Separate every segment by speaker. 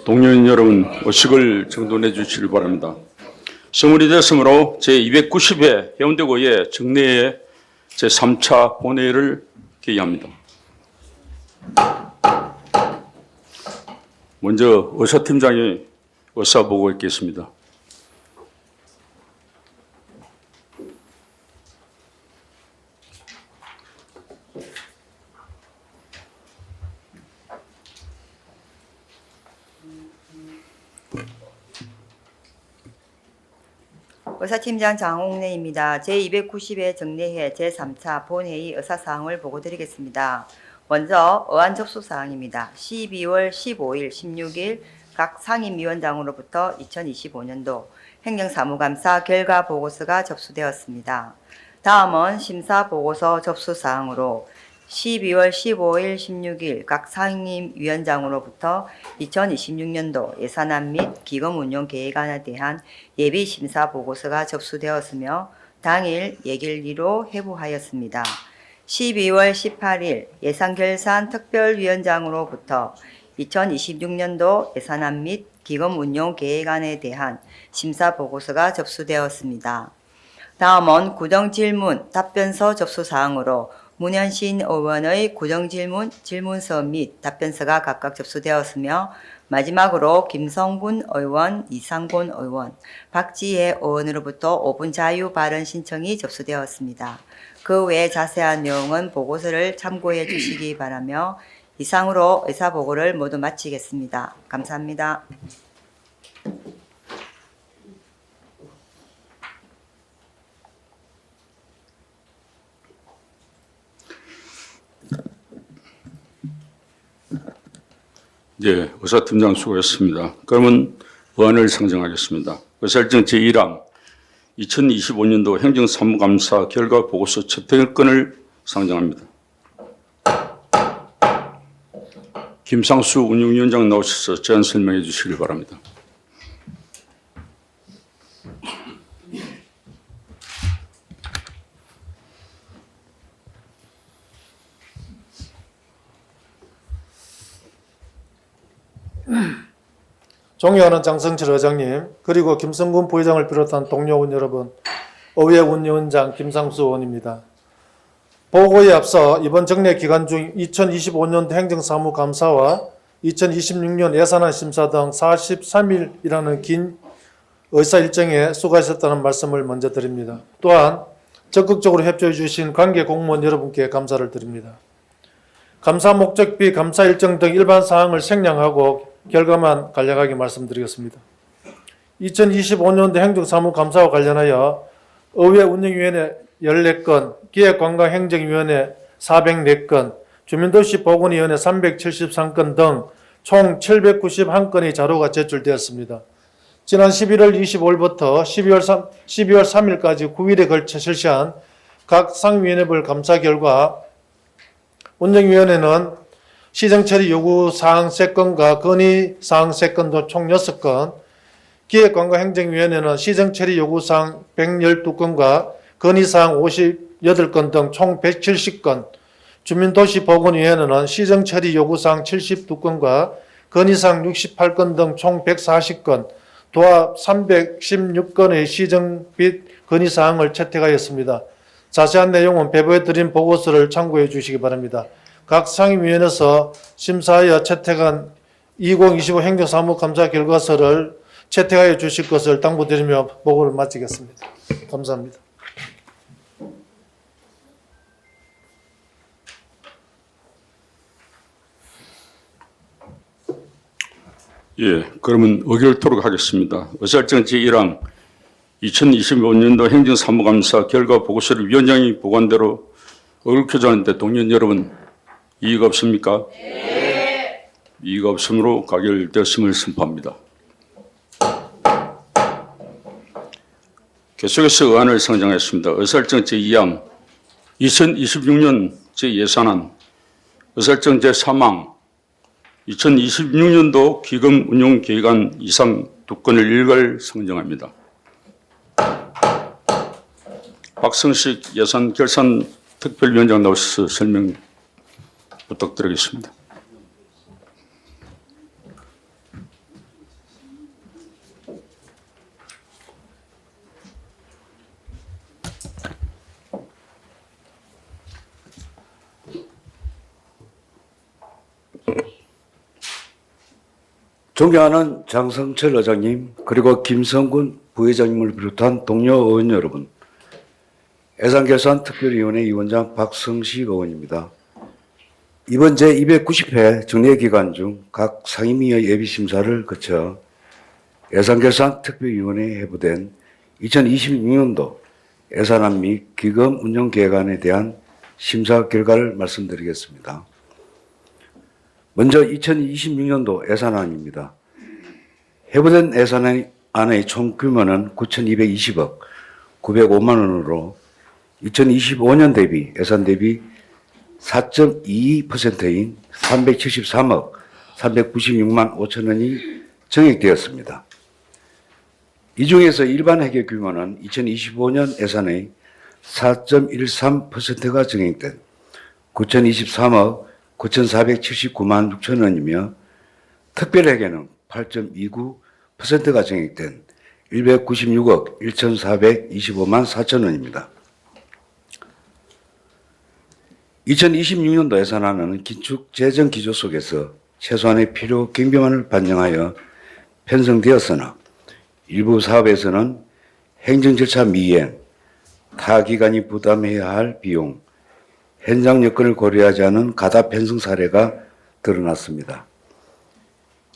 Speaker 1: 동료인 여러분, 의식을 정돈해 주시기 바랍니다. 성물이 됐으므로 제290회 해운대구의 정례회 제3차 본회의를 개의합니다. 먼저 의사팀장이 의사보고 있겠습니다.
Speaker 2: 의사팀장 장홍래입니다. 제290회 정례회 제3차 본회의 의사사항을 보고드리겠습니다. 먼저 어안 접수사항입니다. 12월 15일, 16일 각 상임위원장으로부터 2025년도 행정사무감사 결과보고서가 접수되었습니다. 다음은 심사보고서 접수사항으로 12월 15일, 16일 각 상임위원장으로부터 2026년도 예산안 및 기금운용계획안에 대한 예비심사보고서가 접수되었으며 당일 예결위로 회부하였습니다. 12월 18일 예산결산 특별위원장으로부터 2026년도 예산안 및 기금운용계획안에 대한 심사보고서가 접수되었습니다. 다음은 구정질문 답변서 접수사항으로 문현신 의원의 구정질문 질문서 및 답변서가 각각 접수되었으며 마지막으로 김성군 의원, 이상곤 의원, 박지혜 의원으로부터 5분 자유 발언 신청이 접수되었습니다. 그 외 자세한 내용은 보고서를 참고해 주시기 바라며 이상으로 의사보고를 모두 마치겠습니다. 감사합니다.
Speaker 1: 네, 의사팀장 수고했습니다. 그러면 의안을 상정하겠습니다. 의사일정 제1항 2025년도 행정사무감사 결과보고서 채택건을 상정합니다. 김상수 운영위원장 나오셔서 제안 설명해 주시기 바랍니다.
Speaker 3: 존경하는 장성철 의장님, 그리고 김성군 부회장을 비롯한 동료원 여러분, 의회 운영위원장 김상수 의원입니다. 보고에 앞서 이번 정례 기간 중 2025년도 행정사무감사와 2026년 예산안 심사 등 43일이라는 긴 의사일정에 수고하셨다는 말씀을 먼저 드립니다. 또한 적극적으로 협조해 주신 관계 공무원 여러분께 감사를 드립니다. 감사 목적비, 감사 일정 등 일반 사항을 생략하고 결과만 간략하게 말씀드리겠습니다. 2025년도 행정사무감사와 관련하여 의회 운영위원회 14건, 기획관광행정위원회 404건, 주민도시보건위원회 373건 등 총 791건의 자료가 제출되었습니다. 지난 11월 25일부터 12월 3일까지 9일에 걸쳐 실시한 각 상임위원회별 감사 결과 운영위원회는 시정처리 요구사항 3건과 건의사항 3건도 총 6건, 기획관광행정위원회는 시정처리 요구사항 112건과 건의사항 58건 등 총 170건, 주민도시보건위원회는 시정처리 요구사항 72건과 건의사항 68건 등 총 140건, 도합 316건의 시정 및 건의사항을 채택하였습니다. 자세한 내용은 배부해드린 보고서를 참고해 주시기 바랍니다. 각 상임위원회에서 심사하여 채택한 2025 행정사무감사 결과서를 채택하여 주실 것을 당부드리며 보고를 마치겠습니다. 감사합니다.
Speaker 1: 예, 그러면 의결토록 하겠습니다. 의사일정 제1항 2025년도 행정사무감사 결과보고서를 위원장이 보고한 대로 의결표정하는데 동의원 여러분 이의가 없습니까? 네. 이의가 없으므로 가결되었음을 선포합니다. 계속해서 의안을 상정하겠습니다. 의사일정 제2항 2026년 제 예산안, 의사일정 제3항 2026년도 기금운용계획안 이상 2건을 일괄 상정합니다. 박성식 예산결산특별위원장 나오셔서 설명 부탁드리겠습니다.
Speaker 4: 존경하는 장성철 의장님, 그리고 김성군 부회장님을 비롯한 동료 의원 여러분, 예산결산특별위원회 위원장 박성식 의원입니다. 이번 제290회 정례 기간 중 각 상임위의 예비심사를 거쳐 예산결산특별위원회에 회부된 2026년도 예산안 및 기금 운영 계획안에 대한 심사 결과를 말씀드리겠습니다. 먼저 2026년도 예산안입니다. 회부된 예산안의 총 규모는 9,220억 905만 원으로 2025년 대비 예산 대비 4.22%인 373억 396만 5천 원이 증액되었습니다. 이 중에서 일반 회계 규모는 2025년 예산의 4.13%가 증액된 9,023억 9,479만 6천 원이며 특별회계는 8.29%가 증액된 196억 1,425만 4천 원입니다. 2026년도 예산안은 긴축 재정 기조 속에서 최소한의 필요 경비만을 반영하여 편성되었으나 일부 사업에서는 행정 절차 미이행, 타 기관이 부담해야 할 비용, 현장 여건을 고려하지 않은 가다 편성 사례가 드러났습니다.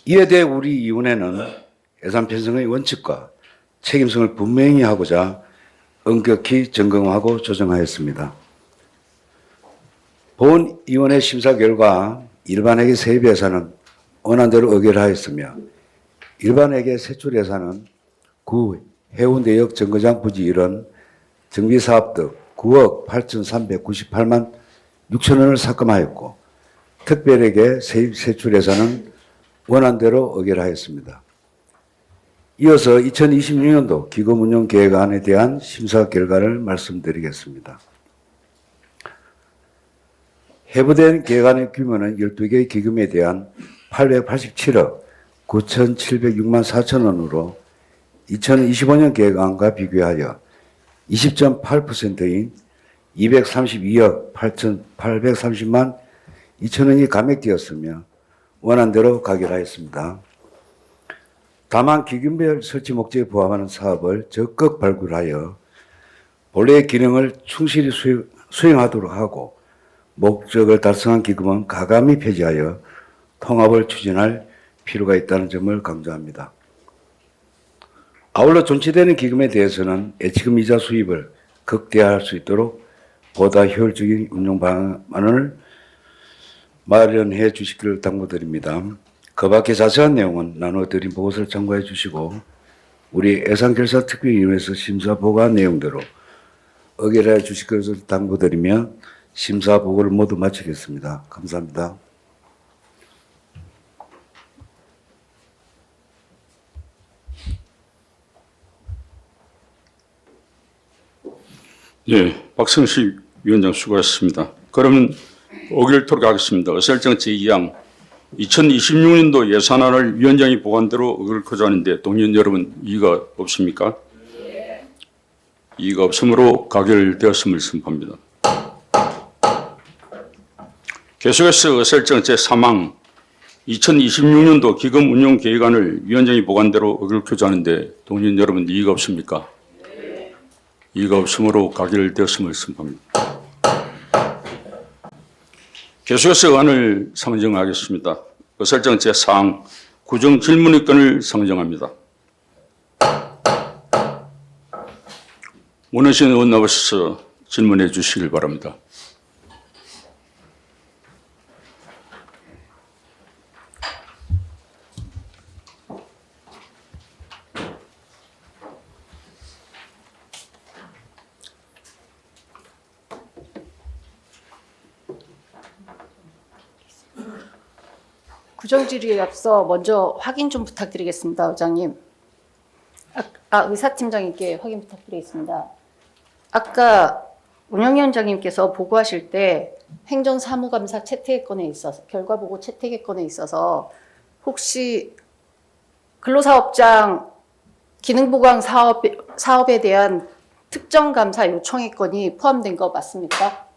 Speaker 4: 이에 대해 우리 위원회는 예산 편성의 원칙과 책임성을 분명히 하고자 엄격히 점검하고 조정하였습니다. 본위원회 심사 결과 일반회계 세입 예산은 원안대로 의결하였으며 일반회계 세출 예산은 구 해운대역 정거장 부지 일원 정비사업 등 9억 8,398만 6천 원을 삭감하였고 특별회계 세입 세출 예산은 원안대로 의결하였습니다. 이어서 2026년도 기금운용계획안에 대한 심사 결과를 말씀드리겠습니다. 회부된 계획안의 규모는 12개의 기금에 대한 887억 9,706만 4천 원으로 2025년 계획안과 비교하여 20.8%인 232억 8,830만 2천 원이 감액되었으며 원안대로 가결하였습니다. 다만 기금별 설치 목적에 부합하는 사업을 적극 발굴하여 본래의 기능을 충실히 수행하도록 하고 목적을 달성한 기금은 가감히 폐지하여 통합을 추진할 필요가 있다는 점을 강조합니다. 아울러 존치되는 기금에 대해서는 예치금 이자 수입을 극대화할 수 있도록 보다 효율적인 운용 방안을 마련해 주시기를 당부드립니다. 그 밖에 자세한 내용은 나눠드린 보고서를 참고해 주시고 우리 예산결산특별위원회에서 심사 보고한 내용대로 의결해 주실 것을 당부드리며 심사 보고를 모두 마치겠습니다. 감사합니다.
Speaker 1: 예, 박성식 위원장 수고하셨습니다. 그러면 의결토록 하겠습니다. 의설정 제2항 2026년도 예산안을 위원장이 보관대로 의결코자 하는데 동의원 여러분 이의가 없습니까? 이의가 없으므로 가결되었음을 선포합니다. 계속해서 의설정 제3항 2026년도 기금 운용 계획안을 위원장이 보관대로 의결코자 하는데 동의원 여러분 이의가 없습니까? 이의가 없으므로 가결되었음을 선포합니다. 계속해서 의안을 상정하겠습니다. 의설정 제4항 구정 질문의 건을 상정합니다. 원하시는 의원 나오셔서 질문해 주시길 바랍니다.
Speaker 5: 구정질의에 앞서 먼저 확인 좀 부탁드리겠습니다, 의장님. 의사팀장님께 확인 부탁드리겠습니다. 아까 운영위원장님께서 보고하실 때 행정사무감사 채택건에 있어서 결과보고 채택건에 있어서 혹시 근로사업장 기능보강 사업에 대한 특정감사 요청의 건이 포함된 거 맞습니까?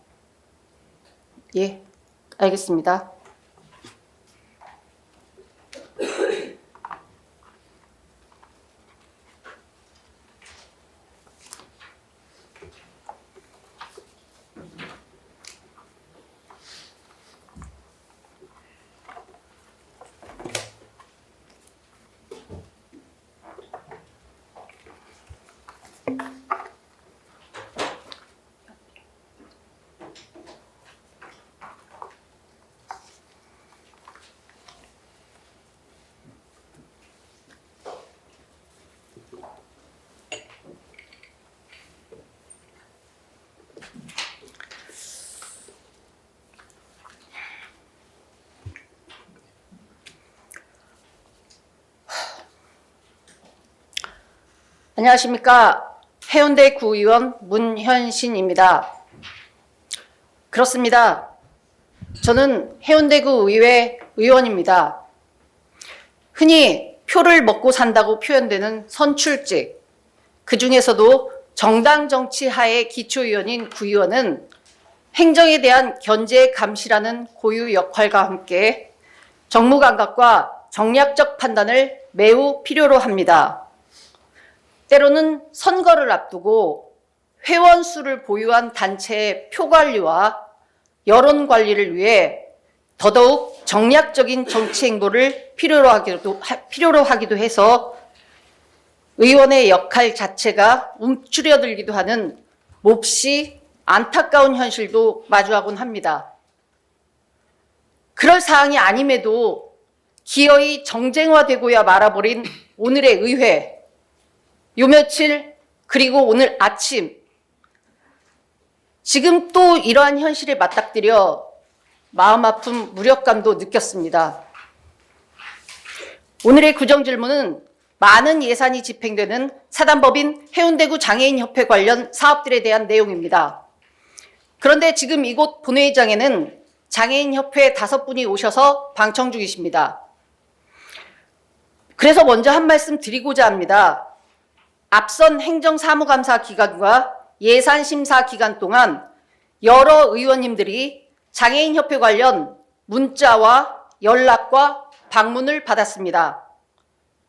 Speaker 5: 예, 알겠습니다. 안녕하십니까. 해운대 구의원 문현신입니다. 그렇습니다. 저는 해운대구 의회 의원입니다. 흔히 표를 먹고 산다고 표현되는 선출직, 그 중에서도 정당 정치 하에 기초의원인 구의원은 행정에 대한 견제 감시라는 고유 역할과 함께 정무 감각과 정략적 판단을 매우 필요로 합니다. 때로는 선거를 앞두고 회원 수를 보유한 단체의 표 관리와 여론 관리를 위해 더더욱 정략적인 정치 행보를 필요로 하기도 해서 의원의 역할 자체가 움츠려들기도 하는 몹시 안타까운 현실도 마주하곤 합니다. 그럴 사항이 아님에도 기어이 정쟁화되고야 말아버린 오늘의 의회, 요 며칠 그리고 오늘 아침 지금 또 이러한 현실에 맞닥뜨려 마음 아픈 무력감도 느꼈습니다. 오늘의 구정질문은 많은 예산이 집행되는 사단법인 해운대구 장애인협회 관련 사업들에 대한 내용입니다. 그런데 지금 이곳 본회의장에는 장애인협회 5분이 오셔서 방청 중이십니다. 그래서 먼저 한 말씀 드리고자 합니다. 앞선 행정사무감사 기간과 예산심사 기간 동안 여러 의원님들이 장애인협회 관련 문자와 연락과 방문을 받았습니다.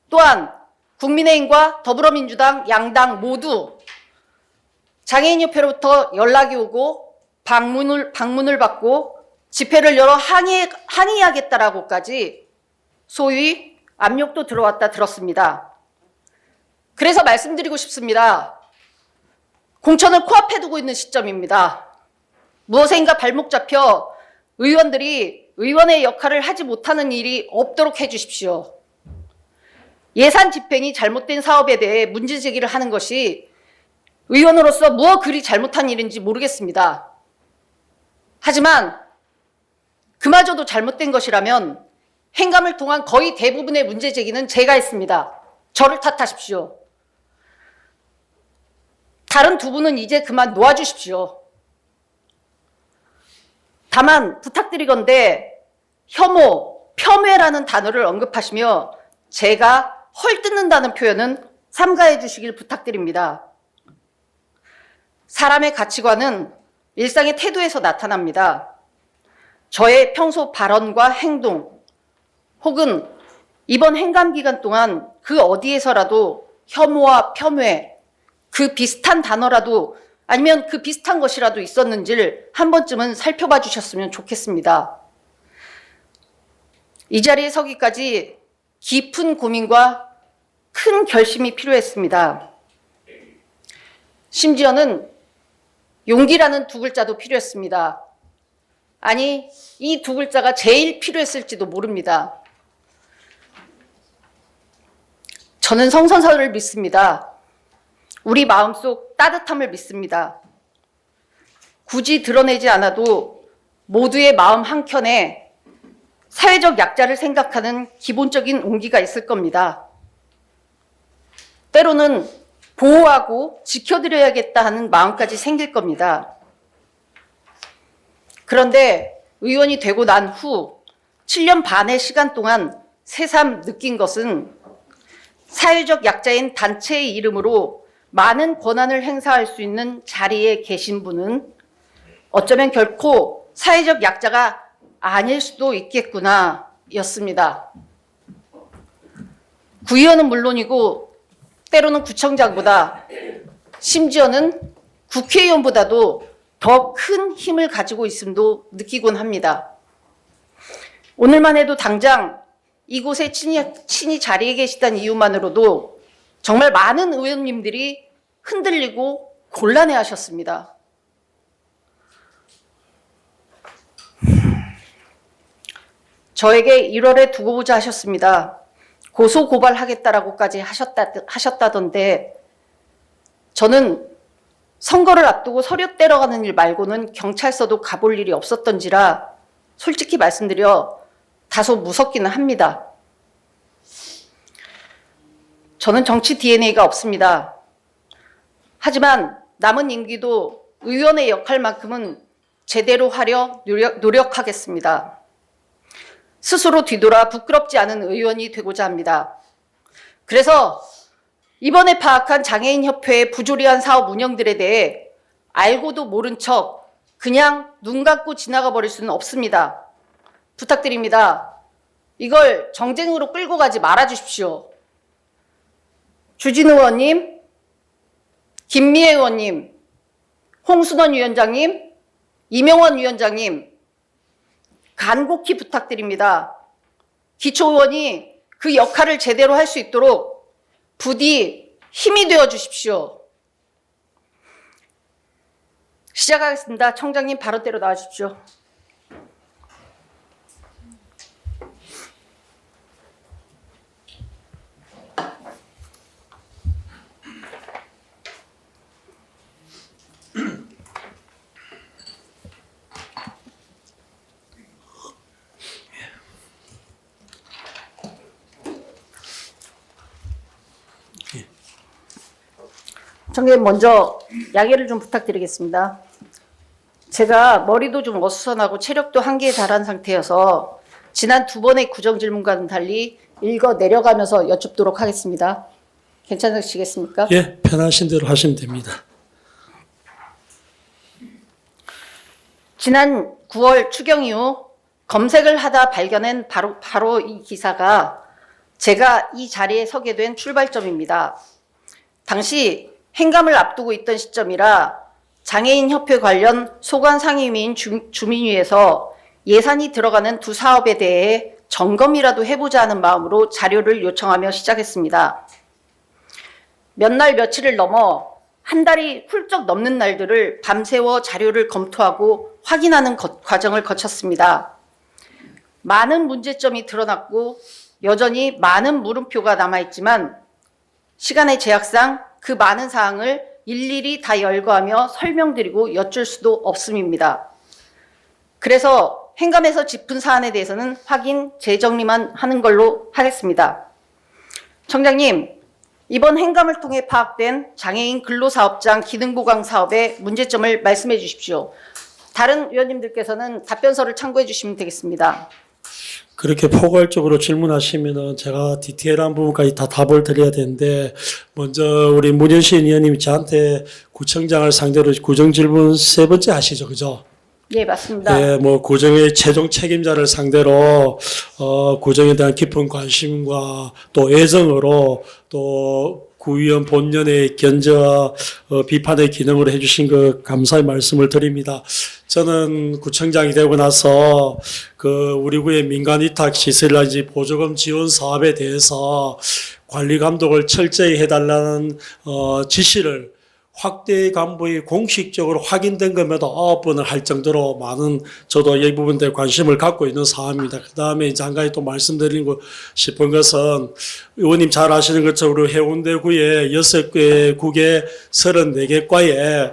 Speaker 5: 또한 국민의힘과 더불어민주당 양당 모두 장애인협회로부터 연락이 오고 방문을 받고 집회를 열어 항의하겠다라고까지 소위 압력도 들어왔다 들었습니다. 그래서 말씀드리고 싶습니다. 공천을 코앞에 두고 있는 시점입니다. 무엇인가 발목 잡혀 의원들이 의원의 역할을 하지 못하는 일이 없도록 해주십시오. 예산 집행이 잘못된 사업에 대해 문제 제기를 하는 것이 의원으로서 무엇 그리 잘못한 일인지 모르겠습니다. 하지만 그마저도 잘못된 것이라면 행감을 통한 거의 대부분의 문제 제기는 제가 했습니다. 저를 탓하십시오. 다른 두 분은 이제 그만 놓아주십시오. 다만 부탁드리건대 혐오, 폄훼라는 단어를 언급하시며 제가 헐뜯는다는 표현은 삼가해 주시길 부탁드립니다. 사람의 가치관은 일상의 태도에서 나타납니다. 저의 평소 발언과 행동 혹은 이번 행감 기간 동안 그 어디에서라도 혐오와 폄훼, 그 비슷한 단어라도 아니면 그 비슷한 것이라도 있었는지를 한 번쯤은 살펴봐 주셨으면 좋겠습니다. 이 자리에 서기까지 깊은 고민과 큰 결심이 필요했습니다. 심지어는 용기라는 두 글자도 필요했습니다. 아니, 이 두 글자가 제일 필요했을지도 모릅니다. 저는 성선설을 믿습니다. 우리 마음속 따뜻함을 믿습니다. 굳이 드러내지 않아도 모두의 마음 한켠에 사회적 약자를 생각하는 기본적인 온기가 있을 겁니다. 때로는 보호하고 지켜드려야겠다 하는 마음까지 생길 겁니다. 그런데 의원이 되고 난 후 7년 반의 시간 동안 새삼 느낀 것은 사회적 약자인 단체의 이름으로 많은 권한을 행사할 수 있는 자리에 계신 분은 어쩌면 결코 사회적 약자가 아닐 수도 있겠구나 였습니다. 구의원은 물론이고 때로는 구청장보다 심지어는 국회의원보다도 더 큰 힘을 가지고 있음도 느끼곤 합니다. 오늘만 해도 당장 이곳에 친히 자리에 계시다는 이유만으로도 정말 많은 의원님들이 흔들리고 곤란해하셨습니다. 저에게 1월에 두고 보자 하셨습니다. 고소 고발하겠다라고까지 하셨다던데 저는 선거를 앞두고 서류 떼러가는 일 말고는 경찰서도 가볼 일이 없었던지라 솔직히 말씀드려 다소 무섭기는 합니다. 저는 정치 DNA가 없습니다. 하지만 남은 임기도 의원의 역할만큼은 제대로 하려 노력하겠습니다. 스스로 뒤돌아 부끄럽지 않은 의원이 되고자 합니다. 그래서 이번에 파악한 장애인협회의 부조리한 사업 운영들에 대해 알고도 모른 척 그냥 눈 감고 지나가 버릴 수는 없습니다. 부탁드립니다. 이걸 정쟁으로 끌고 가지 말아 주십시오. 주진우 의원님, 김미애 의원님, 홍순원 위원장님, 이명원 위원장님, 간곡히 부탁드립니다. 기초의원이 그 역할을 제대로 할 수 있도록 부디 힘이 되어 주십시오. 시작하겠습니다. 청장님 발언대로 나와 주십시오. 청장님 먼저 양해를 좀 부탁드리겠습니다. 제가 머리도 좀 어수선하고 체력도 한계에 달한 상태여서 지난 두 번의 구정질문과는 달리 읽어 내려가면서 여쭙도록 하겠습니다. 괜찮으시겠습니까?
Speaker 6: 예, 편하신 대로 하시면 됩니다.
Speaker 5: 지난 9월 추경 이후 검색을 하다 발견한 바로 이 기사가 제가 이 자리에 서게 된 출발점입니다. 당시 행감을 앞두고 있던 시점이라 장애인협회 관련 소관상임위인 주민위에서 예산이 들어가는 두 사업에 대해 점검이라도 해보자 하는 마음으로 자료를 요청하며 시작했습니다. 몇 날 며칠을 넘어 한 달이 훌쩍 넘는 날들을 밤새워 자료를 검토하고 확인하는 과정을 거쳤습니다. 많은 문제점이 드러났고 여전히 많은 물음표가 남아있지만 시간의 제약상 그 많은 사항을 일일이 다 열거하며 설명드리고 여쭐 수도 없음입니다. 그래서 행감에서 짚은 사안에 대해서는 확인, 재정리만 하는 걸로 하겠습니다. 청장님, 이번 행감을 통해 파악된 장애인 근로사업장 기능보강 사업의 문제점을 말씀해 주십시오. 다른 의원님들께서는 답변서를 참고해 주시면 되겠습니다.
Speaker 6: 그렇게 포괄적으로 질문하시면은 제가 디테일한 부분까지 다 답을 드려야 되는데, 먼저 우리 문현신 의원님이 저한테 구청장을 상대로 구정질문 세 번째 하시죠, 그죠?
Speaker 5: 예, 맞습니다.
Speaker 6: 예, 뭐 구정의 최종 책임자를 상대로 구정에 대한 깊은 관심과 또 애정으로 또 구의원 본연의 견제와 비판의 기능으로 해주신 것 감사의 말씀을 드립니다. 저는 구청장이 되고 나서 우리 구의 민간 위탁 시설이라든지 보조금 지원 사업에 대해서 관리 감독을 철저히 해달라는 지시를 확대 간부의 공식적으로 확인된 것마다 9번을 할 정도로 많은 저도 이 부분에 관심을 갖고 있는 사안입니다. 그 다음에 이제 한 가지 또 말씀드리고 싶은 것은 의원님 잘 아시는 것처럼 해운대구에 6개 국에 34개 과에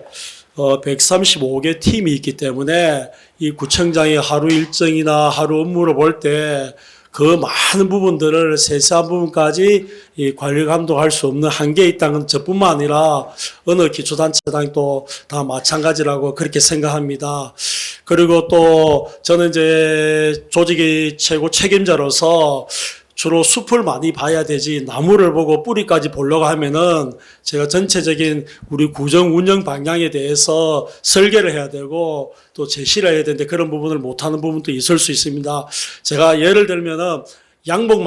Speaker 6: 135개 팀이 있기 때문에 이 구청장의 하루 일정이나 하루 업무를 볼 때 그 많은 부분들을 세세한 부분까지 이 관리 감독할 수 없는 한계에 있다는 저뿐만 아니라 어느 기초단체장도 다 마찬가지라고 그렇게 생각합니다. 그리고 또 저는 이제 조직의 최고 책임자로서 주로 숲을 많이 봐야 되지 나무를 보고 뿌리까지 보려고 하면은 제가 전체적인 우리 구정 운영 방향에 대해서 설계를 해야 되고 또 제시를 해야 되는데 그런 부분을 못하는 부분도 있을 수 있습니다. 제가 예를 들면은 양복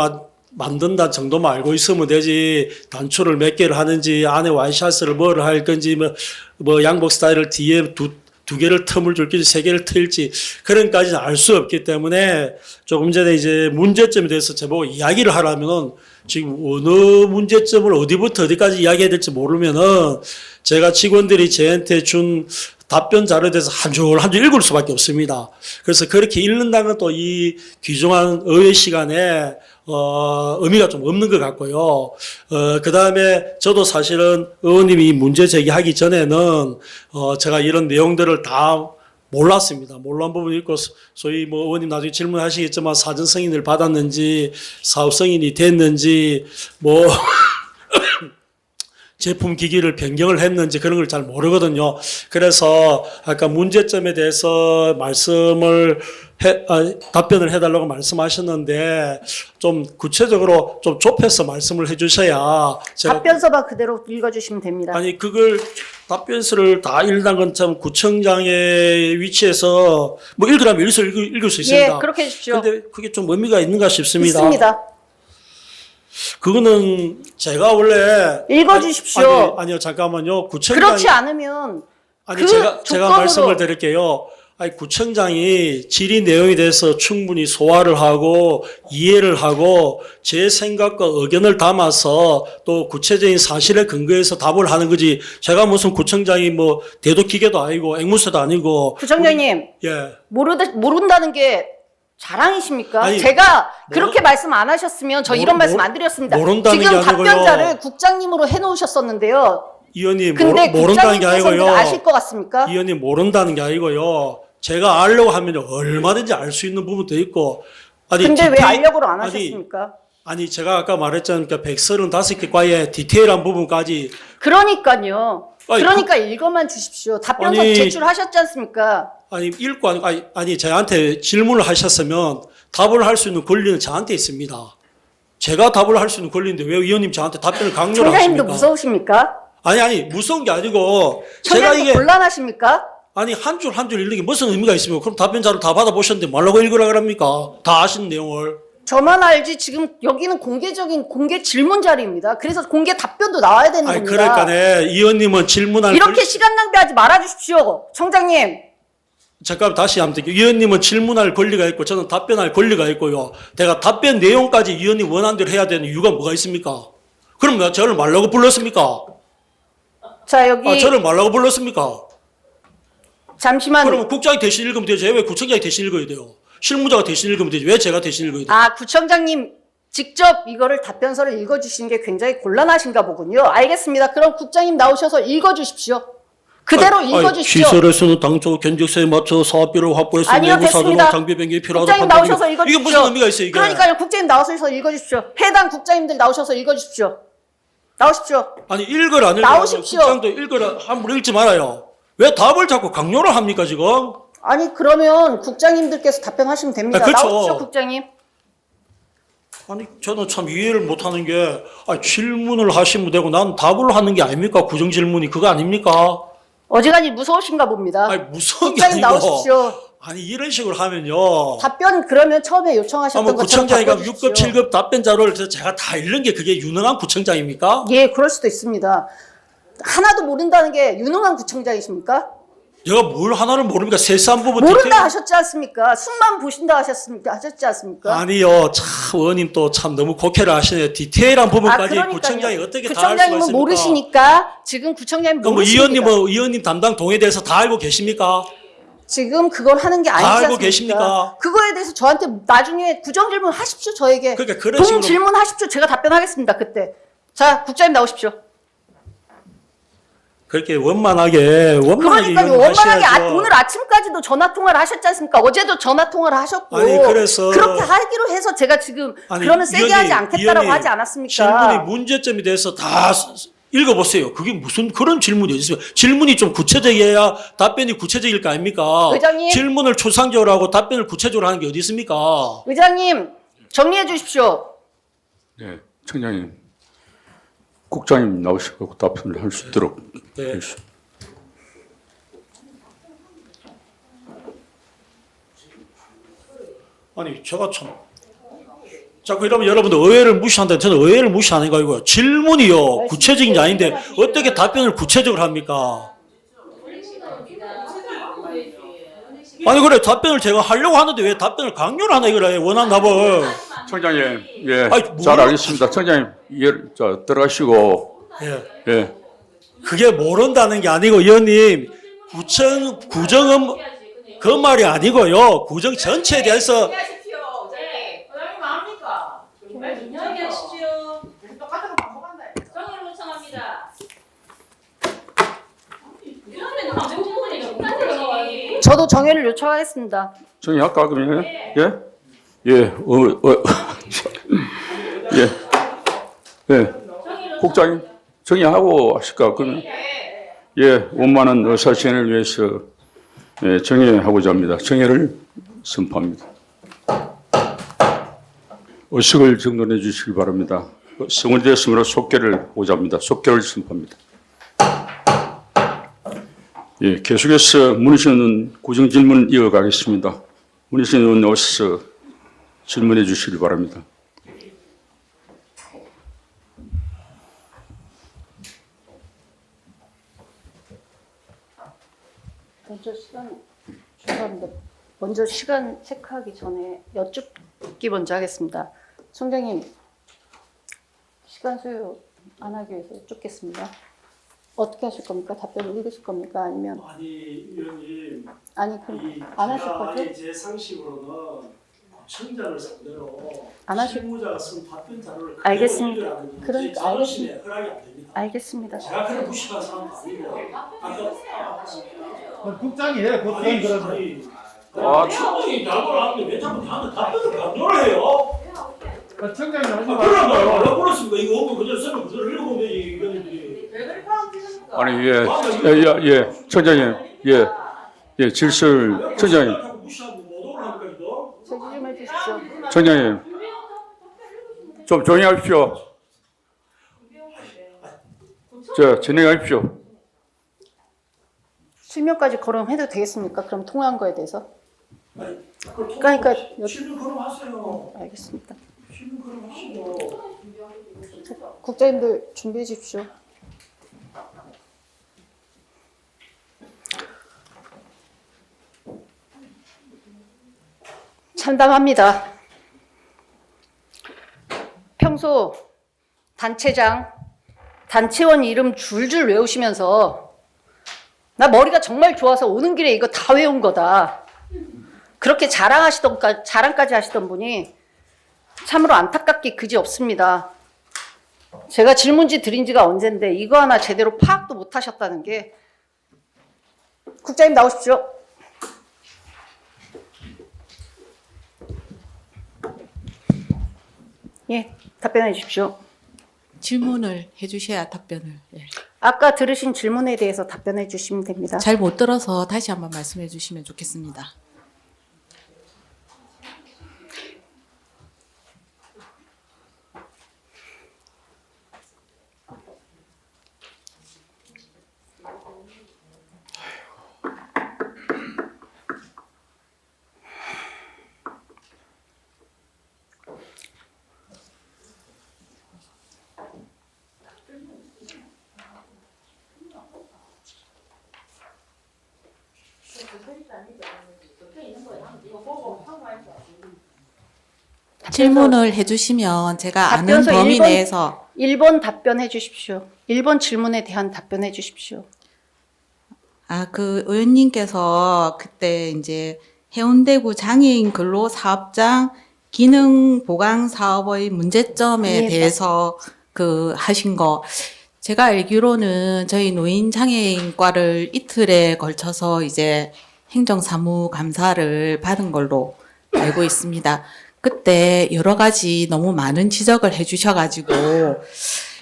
Speaker 6: 만든다 정도만 알고 있으면 되지 단추를 몇 개를 하는지 안에 와이셔츠를 뭐를 할 건지 뭐 양복 스타일을 뒤에 두 개를 틈을 줄지 세 개를 트일지 그런 까지는 알 수 없기 때문에 조금 전에 이제 문제점에 대해서 저보고 이야기를 하라면은 지금 어느 문제점을 어디부터 어디까지 이야기해야 될지 모르면은 제가 직원들이 저한테 준 답변 자료에 대해서 한 줄 읽을 수밖에 없습니다. 그래서 그렇게 읽는다는 또 이 귀중한 의회 시간에 의미가 좀 없는 것 같고요. 그 다음에 저도 사실은 의원님이 문제 제기하기 전에는 제가 이런 내용들을 다 몰랐습니다. 몰란 부분이 있고, 소위 뭐 의원님 나중에 질문하시겠지만 사전 승인을 받았는지, 사업 승인이 됐는지, 뭐, 제품 기기를 변경을 했는지 그런 걸 잘 모르거든요. 그래서 아까 문제점에 대해서 답변을 해달라고 말씀하셨는데 좀 구체적으로 좀 좁혀서 말씀을 해주셔야 제가
Speaker 5: 답변서만 그대로 읽어주시면 됩니다.
Speaker 6: 아니 그걸 답변서를 다 읽는 건 참 구청장의 위치에서 뭐 읽으라면 읽을 수 있습니다.
Speaker 5: 예, 그렇게 해주십시오.
Speaker 6: 근데 그게 좀 의미가 있는가 싶습니다.
Speaker 5: 있습니다.
Speaker 6: 그거는 제가 원래
Speaker 5: 읽어주십시오.
Speaker 6: 아니요 잠깐만요. 구청장이
Speaker 5: 그렇지 않으면
Speaker 6: 아니
Speaker 5: 그
Speaker 6: 제가
Speaker 5: 조건으로
Speaker 6: 말씀을 드릴게요. 아니 구청장이 질의 내용에 대해서 충분히 소화를 하고 이해를 하고 제 생각과 의견을 담아서 또 구체적인 사실에 근거해서 답을 하는 거지. 제가 무슨 구청장이 뭐 대도기계도 아니고 앵무새도 아니고
Speaker 5: 부청장님
Speaker 6: 예.
Speaker 5: 모른다는 게 자랑이십니까?
Speaker 6: 아니,
Speaker 5: 제가 그렇게 말씀 안 하셨으면 저 이런 말씀 안 드렸습니다.
Speaker 6: 모른다는 게
Speaker 5: 지금
Speaker 6: 아니고요.
Speaker 5: 답변자를 국장님으로 해놓으셨었는데요.
Speaker 6: 의원님
Speaker 5: 근데
Speaker 6: 모른다는 게
Speaker 5: 국장님께서는
Speaker 6: 아니고요.
Speaker 5: 아실 것 같습니까?
Speaker 6: 의원님 모른다는 게 아니고요. 제가 알려고 하면 얼마든지 알 수 있는 부분도 있고. 아니
Speaker 5: 근데 왜 알려고를 안
Speaker 6: 아니,
Speaker 5: 하셨습니까?
Speaker 6: 아니 제가 아까 말했잖아요. 135개 과의 디테일한 부분까지
Speaker 5: 그러니까요.
Speaker 6: 아니,
Speaker 5: 그러니까 읽어만 주십시오. 답변서
Speaker 6: 아니,
Speaker 5: 제출하셨지 않습니까?
Speaker 6: 아니 읽고 아니 저한테 질문을 하셨으면 답을 할 수 있는 권리는 저한테 있습니다. 제가 답을 할 수 있는 권리인데 왜 의원님 저한테 답변을 강요를
Speaker 5: 청장님도
Speaker 6: 하십니까?
Speaker 5: 무서우십니까?
Speaker 6: 아니 무서운 게 아니고 제가
Speaker 5: 청장님도
Speaker 6: 이게
Speaker 5: 곤란하십니까?
Speaker 6: 아니 한 줄 한 줄 읽는 게 무슨 의미가 있습니까? 그럼 답변자를 다 받아보셨는데 말라고 읽으라 그럽니까? 다 아시는 내용을.
Speaker 5: 저만 알지 지금 여기는 공개적인 공개 질문 자리입니다. 그래서 공개 답변도 나와야 되는
Speaker 6: 아니
Speaker 5: 겁니다.
Speaker 6: 그러니까 의원님은 질문할
Speaker 5: 이렇게 시간 낭비하지 말아주십시오. 청장님.
Speaker 6: 잠깐 다시 한번 드릴게요. 의원님은 질문할 권리가 있고 저는 답변할 권리가 있고요. 내가 답변 내용까지 의원님 원하는 대로 해야 되는 이유가 뭐가 있습니까? 그럼 내가 저를 말라고 불렀습니까?
Speaker 5: 자 여기
Speaker 6: 저를 말라고 불렀습니까?
Speaker 5: 잠시만.
Speaker 6: 그러면 국장이 대신 읽으면 되죠. 왜 구청장이 대신 읽어야 돼요? 실무자가 대신 읽으면 되죠. 왜 제가 대신 읽어야 돼요?
Speaker 5: 아 구청장님 직접 이거를 답변서를 읽어주시는 게 굉장히 곤란하신가 보군요. 알겠습니다. 그럼 국장님 나오셔서 읽어주십시오. 그대로 읽어주십시오.
Speaker 6: 시설에서는 당초 견적세에 맞춰 사업비를 확보해서
Speaker 5: 아니요,
Speaker 6: 내부 사정과
Speaker 5: 됐습니다.
Speaker 6: 장비 변경이 필요하다.
Speaker 5: 국장님 나오셔서 읽어주십시오.
Speaker 6: 이게 무슨 의미가 있어요? 이게?
Speaker 5: 그러니까요. 국장님 나오셔서 읽어주십시오. 해당 국장님들 나오셔서 읽어주십시오. 나오십시오.
Speaker 6: 아니 읽으라 안 읽으라.
Speaker 5: 나오십시오.
Speaker 6: 국장도 읽으라 함부로 읽지 말아요. 왜 답을 자꾸 강요를 합니까 지금?
Speaker 5: 아니 그러면 국장님들께서 답변하시면 됩니다.
Speaker 6: 아, 그렇죠.
Speaker 5: 나오십시오 국장님.
Speaker 6: 아니 저는 참 이해를 못하는 게 질문을 하시면 되고 난 답을 하는 게 아닙니까? 구정 질문이 그거 아닙니까?
Speaker 5: 어지간히 무서우신가 봅니다.
Speaker 6: 아니 무서운 게
Speaker 5: 국장님
Speaker 6: 아니고
Speaker 5: 나오십시오.
Speaker 6: 아니 이런 식으로 하면요.
Speaker 5: 답변 그러면 처음에 요청하셨던
Speaker 6: 아마
Speaker 5: 것처럼
Speaker 6: 구청장이
Speaker 5: 바꿔주십시오.
Speaker 6: 6급 7급 답변자를 제가 다 읽는 게 그게 유능한 구청장입니까?
Speaker 5: 예, 그럴 수도 있습니다. 하나도 모른다는 게 유능한 구청장이십니까?
Speaker 6: 제가 뭘 하나를 모릅니까? 세세한 부분
Speaker 5: 모른다
Speaker 6: 디테일-
Speaker 5: 하셨지 않습니까? 숨만 보신다 하셨지 않습니까?
Speaker 6: 아니요, 참 의원님 또 참 너무 곡해를 하시네요. 디테일한 부분까지
Speaker 5: 그러니까요.
Speaker 6: 구청장이 어떻게 다 할 수가
Speaker 5: 구청장님은
Speaker 6: 있습니까?
Speaker 5: 모르시니까 지금 구청장님
Speaker 6: 그럼
Speaker 5: 모르십니까?
Speaker 6: 의원님 담당 동에 대해서 다 알고 계십니까?
Speaker 5: 지금 그걸 하는 게 아니지
Speaker 6: 알고
Speaker 5: 않습니까?
Speaker 6: 계십니까?
Speaker 5: 그거에 대해서 저한테 나중에 구정 질문 하십시오. 저에게
Speaker 6: 그러니까 그런
Speaker 5: 동
Speaker 6: 식으로
Speaker 5: 질문 하십시오. 제가 답변하겠습니다. 그때. 자, 국장님 나오십시오.
Speaker 6: 그렇게 원만하게
Speaker 5: 그러니까요.
Speaker 6: 의원님
Speaker 5: 원만하게
Speaker 6: 하셔야죠.
Speaker 5: 오늘 아침까지도 전화 통화를 하셨지 않습니까? 어제도 전화 통화를 하셨고
Speaker 6: 아니, 그래서-
Speaker 5: 그렇게 하기로 해서 제가 지금
Speaker 6: 아니,
Speaker 5: 그러면 세게
Speaker 6: 의원님,
Speaker 5: 하지 않겠다라고
Speaker 6: 의원님,
Speaker 5: 하지 않았습니까?
Speaker 6: 질문의 문제점에 대해서 다 읽어보세요. 그게 무슨 그런 질문이 있어요. 질문이 좀 구체적이어야 답변이 구체적일 거 아닙니까?
Speaker 5: 의장님.
Speaker 6: 질문을 초상적으로 하고 답변을 구체적으로 하는 게 어디 있습니까?
Speaker 5: 의장님 정리해 주십시오.
Speaker 1: 네, 청장님, 국장님 나오시고 답변을 할 수 있도록
Speaker 6: 네.
Speaker 1: 해주십시오.
Speaker 6: 아니 제가 참 자꾸 이러면 여러분들 의회를 무시한다. 저는 의회를 무시하는 거 아니고요. 질문이요 구체적인 게 아닌데 어떻게 답변을 구체적으로 합니까? 아니 그래 답변을 제가 하려고 하는데 왜 답변을 강요를 하나 이거래 원하는 답을.
Speaker 1: 청장님, 예,
Speaker 6: 아니,
Speaker 1: 잘
Speaker 6: 뭐-
Speaker 1: 알겠습니다. 청장님, 들어가시고,
Speaker 6: 예.
Speaker 1: 예,
Speaker 6: 그게 모른다는 게 아니고 의원님 구정은 그 말이 아니고요. 구정 전체에 대해서
Speaker 7: 하십시오. 네. 의장님 마음입니까? 정리하십시오. 똑같은 거 반복한다. 정의를 요청합니다. 이러면 방송 부분이 끝나지.
Speaker 5: 저도 정회를 요청하겠습니다.
Speaker 1: 청장님 할까 그러면 예, 예, 예, 예, 국장님, 정의하고 하실까? 그러면 예, 원만한 의사진행을 위해서 예, 정의하고자 합니다. 정의를 선포합니다. 의식을 정돈해 주시기 바랍니다. 성원이 되었으므로 속개를 하고자 합니다. 속개를 선포합니다. 예, 계속해서 문희신 의원 구정 질문 이어가겠습니다. 문희신 의원 나오셔서 질문해 주시기 바랍니다.
Speaker 5: 먼저 시간 체크하기 전에 여쭙기 먼저 하겠습니다. 총장님, 시간 소요 안 하기 위해서 여쭙겠습니다. 어떻게 하실 겁니까? 답변을 읽으실 겁니까? 아니면
Speaker 6: 아니 위원님,
Speaker 5: 아니 그럼 안 하실 거죠?
Speaker 6: 제 상식으로는 구청장을 상대로
Speaker 5: 안 하실-
Speaker 6: 실무자가 쓴 답변 자료를
Speaker 5: 알겠습니다.
Speaker 6: 그대로 읽으라는 제
Speaker 5: 그러니까
Speaker 6: 자존심에 허락이 안 됩니다.
Speaker 5: 알겠습니다.
Speaker 6: 제가 그런 무식한 사람도 아니고
Speaker 3: 국장이 해. 그건 그런데.
Speaker 6: 충분히 양보를 하는데 왜 자꾸 나한테 답변을 강요를 해요?
Speaker 3: 청장이 하지
Speaker 6: 그런 말을
Speaker 3: 마시고.
Speaker 6: 뭐라고 그랬습니까? 이거 없고 그대로 쓰면 그대로 읽으면 되지. 이거는
Speaker 1: 아니 예, 청장님 예, 질설 청장님
Speaker 6: 자꾸 무시하고 모독을 하니까 이거.
Speaker 5: 제지 좀 해주십시오.
Speaker 1: 청장님 좀 조용히 하십시오. 진행하십시오.
Speaker 5: 실명까지 거론해도 되겠습니까? 그럼 통화한 거에 대해서?
Speaker 6: 아니, 그걸
Speaker 5: 그러니까
Speaker 6: 실명 걸어하세요.
Speaker 5: 알겠습니다.
Speaker 6: 실명 걸어하시고.
Speaker 5: 국장님들 준비해 주십시오. 참담합니다. 평소 단체장, 단체원 이름 줄줄 외우시면서 나 머리가 정말 좋아서 오는 길에 이거 다 외운 거다. 그렇게 자랑까지 하시던 분이 참으로 안타깝기 그지 없습니다. 제가 질문지 드린 지가 언젠데 이거 하나 제대로 파악도 못 하셨다는 게. 국장님 나오십시오. 예, 답변해 주십시오.
Speaker 8: 질문을 해주셔야 답변을. 예.
Speaker 5: 아까 들으신 질문에 대해서 답변해 주시면 됩니다.
Speaker 8: 잘 못 들어서 다시 한번 말씀해 주시면 좋겠습니다. 질문을 해주시면 제가 아는
Speaker 5: 답변서
Speaker 8: 범위
Speaker 5: 1번
Speaker 8: 내에서
Speaker 5: 1번 답변해 주십시오. 1번 질문에 대한 답변해 주십시오.
Speaker 8: 그 의원님께서 그때 이제 해운대구 장애인 근로 사업장 기능 보강 사업의 문제점에
Speaker 5: 예,
Speaker 8: 대해서 하신 거 제가 알기로는 저희 노인 장애인과를 이틀에 걸쳐서 이제 행정사무 감사를 받은 걸로 알고 있습니다. 그때 여러 가지 너무 많은 지적을 해주셔가지고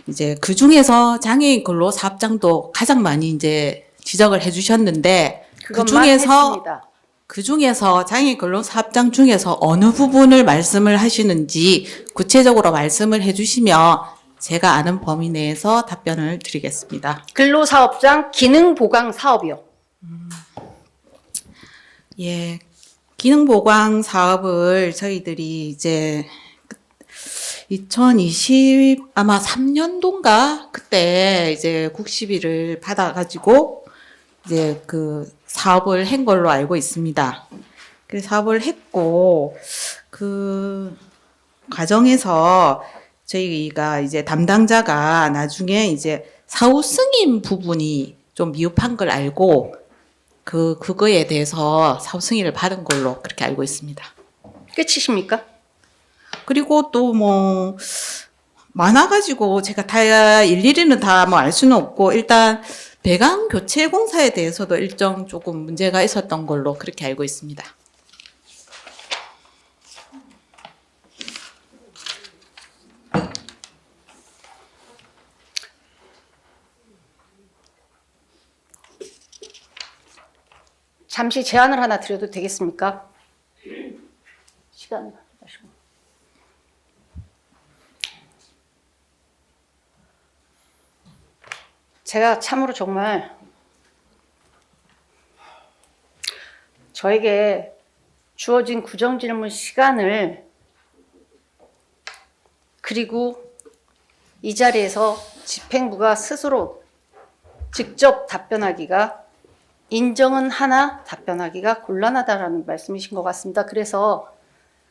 Speaker 8: 이제 그 중에서 장애인 근로 사업장도 가장 많이 이제 지적을 해주셨는데
Speaker 5: 그것만 했습니다.
Speaker 8: 그 중에서 장애인 근로 사업장 중에서 어느 부분을 말씀을 하시는지 구체적으로 말씀을 해주시면 제가 아는 범위 내에서 답변을 드리겠습니다.
Speaker 5: 근로사업장 기능 보강 사업이요.
Speaker 8: 예. 기능 보강 사업을 저희들이 이제 2020 아마 3년도인가 그때 이제 국시비를 받아가지고 이제 그 사업을 한 걸로 알고 있습니다. 그래서 사업을 했고 그 과정에서 저희가 이제 담당자가 나중에 이제 사후 승인 부분이 좀 미흡한 걸 알고 그거에 대해서 사후 승인을 받은 걸로 그렇게 알고 있습니다.
Speaker 5: 끝이십니까?
Speaker 8: 그리고 또 뭐 많아가지고 제가 다 일일이는 다 뭐 알 수는 없고 일단 배관 교체 공사에 대해서도 일정 조금 문제가 있었던 걸로 그렇게 알고 있습니다.
Speaker 5: 잠시 제안을 하나 드려도 되겠습니까? 시간 마시고. 제가 참으로 정말 저에게 주어진 구정질문 시간을 그리고 이 자리에서 집행부가 스스로 직접 답변하기가 인정은 하나 답변하기가 곤란하다라는 말씀이신 것 같습니다. 그래서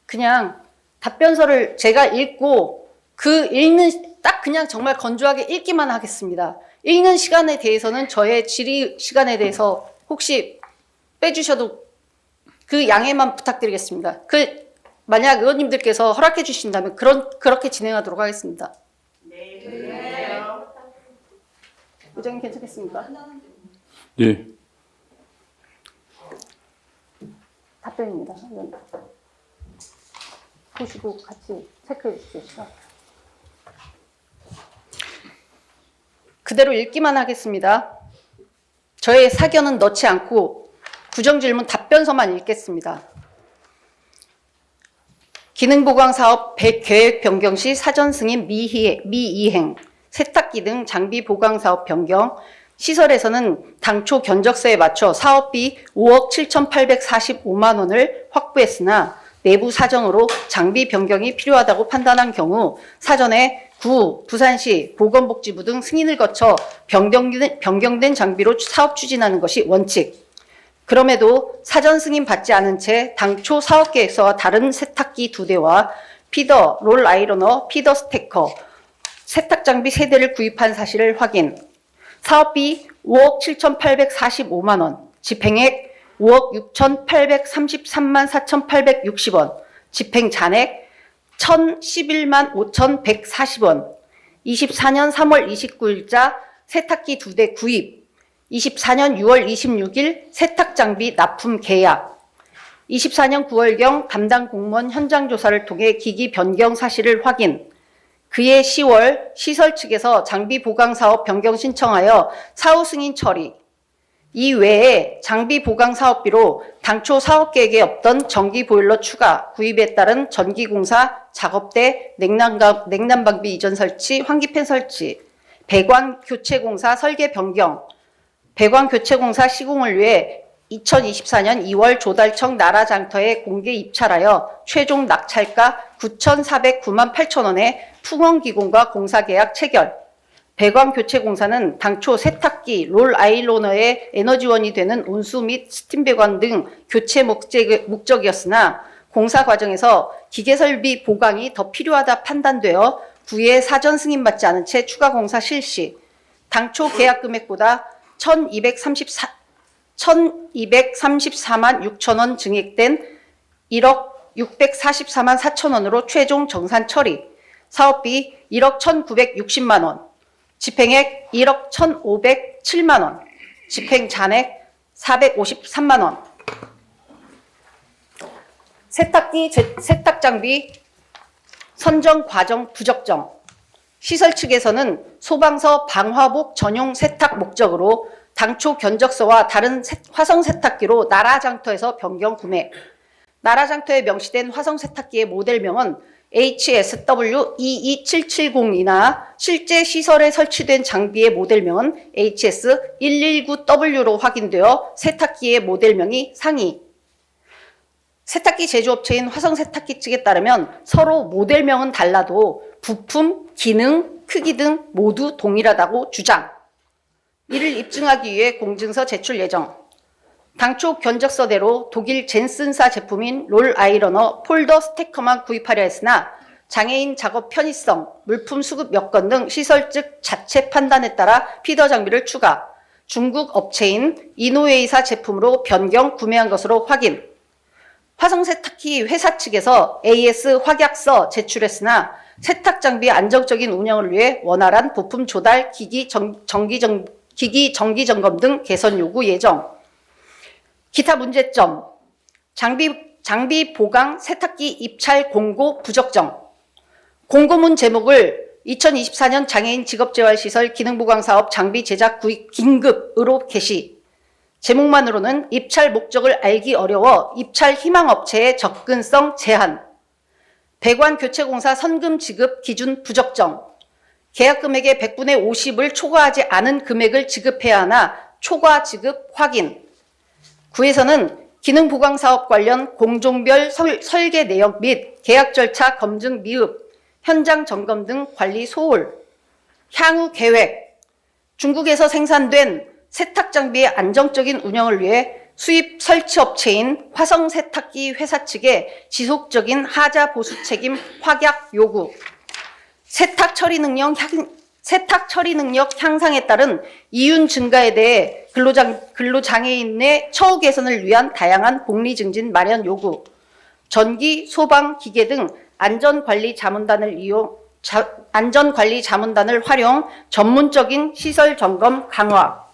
Speaker 5: 그냥 답변서를 제가 읽고 그 읽는 딱 그냥 정말 건조하게 읽기만 하겠습니다. 읽는 시간에 대해서는 저의 질의 시간에 대해서 혹시 빼주셔도 그 양해만 부탁드리겠습니다. 만약 의원님들께서 허락해 주신다면 그렇게 진행하도록 하겠습니다. 네. 의장님 괜찮겠습니까?
Speaker 1: 예.
Speaker 5: 답변입니다. 보시고 같이 체크해 주십시오. 그대로 읽기만 하겠습니다. 저의 사견은 넣지 않고 구정질문 답변서만 읽겠습니다. 기능보강사업 계획 변경 시 사전 승인 미이행, 세탁기 등 장비 보강사업 변경, 시설에서는 당초 견적서에 맞춰 사업비 5억 7,845만 원을 확보했으나 내부 사정으로 장비 변경이 필요하다고 판단한 경우 사전에 구, 부산시, 보건복지부 등 승인을 거쳐 변경된 장비로 사업 추진하는 것이 원칙. 그럼에도 사전 승인 받지 않은 채 당초 사업계획서와 다른 세탁기 2대와 피더, 롤 아이러너, 피더 스테커, 세탁 장비 3대를 구입한 사실을 확인. 사업비 5억 7,845만 원, 집행액 5억 6,833만 4,860원, 집행 잔액 1,011만 5,140원, 24년 3월 29일자 세탁기 2대 구입, 24년 6월 26일 세탁 장비 납품 계약, 24년 9월경 담당 공무원 현장 조사를 통해 기기 변경 사실을 확인, 그해 10월 시설 측에서 장비 보강 사업 변경 신청하여 사후 승인 처리, 이 외에 장비 보강 사업비로 당초 사업 계획에 없던 전기 보일러 추가, 구입에 따른 전기공사, 작업대, 냉난방비 이전 설치, 환기팬 설치, 배관 교체 공사 설계 변경, 배관 교체 공사 시공을 위해 2024년 2월 조달청 나라장터에 공개 입찰하여 최종 낙찰가 9,409만 8천 원에 풍원기공과 공사계약 체결. 배관 교체 공사는 당초 세탁기, 롤 아이러너의 에너지원이 되는 온수 및 스팀 배관 등 교체 목적이었으나 공사 과정에서 기계설비 보강이 더 필요하다 판단되어 구에 사전 승인받지 않은 채 추가 공사 실시. 당초 계약 금액보다 1,234만 6천 원 증액된 1억 644만 4천 원으로 최종 정산 처리. 사업비 1억 1,960만 원. 집행액 1억 1,507만 원, 집행 잔액 453만 원. 세탁 장비 선정 과정 부적정. 시설 측에서는 소방서 방화복 전용 세탁 목적으로 당초 견적서와 다른 화성 세탁기로 나라장터에서 변경 구매. 나라장터에 명시된 화성 세탁기의 모델명은 HSW22770이나 실제 시설에 설치된 장비의 모델명은 HS119W로 확인되어 세탁기의 모델명이 상이. 세탁기 제조업체인 화성세탁기 측에 따르면 서로 모델명은 달라도 부품, 기능, 크기 등 모두 동일하다고 주장. 이를 입증하기 위해 공증서 제출 예정. 당초 견적서대로 독일 젠슨사 제품인 롤 아이러너, 폴더 스테커만 구입하려 했으나 장애인 작업 편의성, 물품 수급 여건 등 시설 측 자체 판단에 따라 피더 장비를 추가. 중국 업체인 이노웨이사 제품으로 변경 구매한 것으로 확인. 화성세탁기 회사 측에서 AS 확약서 제출했으나 세탁 장비 안정적인 운영을 위해 원활한 부품 조달, 기기 정기 점검 등 개선 요구 예정. 기타 문제점, 장비 보강 세탁기 입찰 공고 부적정. 공고문 제목을 2024년 장애인 직업재활시설 기능보강사업 장비 제작 구입 긴급으로 게시. 제목만으로는 입찰 목적을 알기 어려워 입찰 희망업체의 접근성 제한, 배관 교체공사 선금 지급 기준 부적정, 계약 금액의 100분의 50을 초과하지 않은 금액을 지급해야 하나 초과 지급 확인. 9에서는 기능 보강 사업 관련 공종별 설계 내역 및 계약 절차 검증 미흡, 현장 점검 등 관리 소홀. 향후 계획. 중국에서 생산된 세탁 장비의 안정적인 운영을 위해 수입 설치 업체인 화성 세탁기 회사 측에 지속적인 하자 보수 책임 확약 요구. 세탁 처리 능력 향상에 따른 이윤 증가에 대해 근로장애인의 처우 개선을 위한 다양한 복리 증진 마련 요구. 전기, 소방, 기계 등 안전관리 자문단을 활용 전문적인 시설 점검 강화.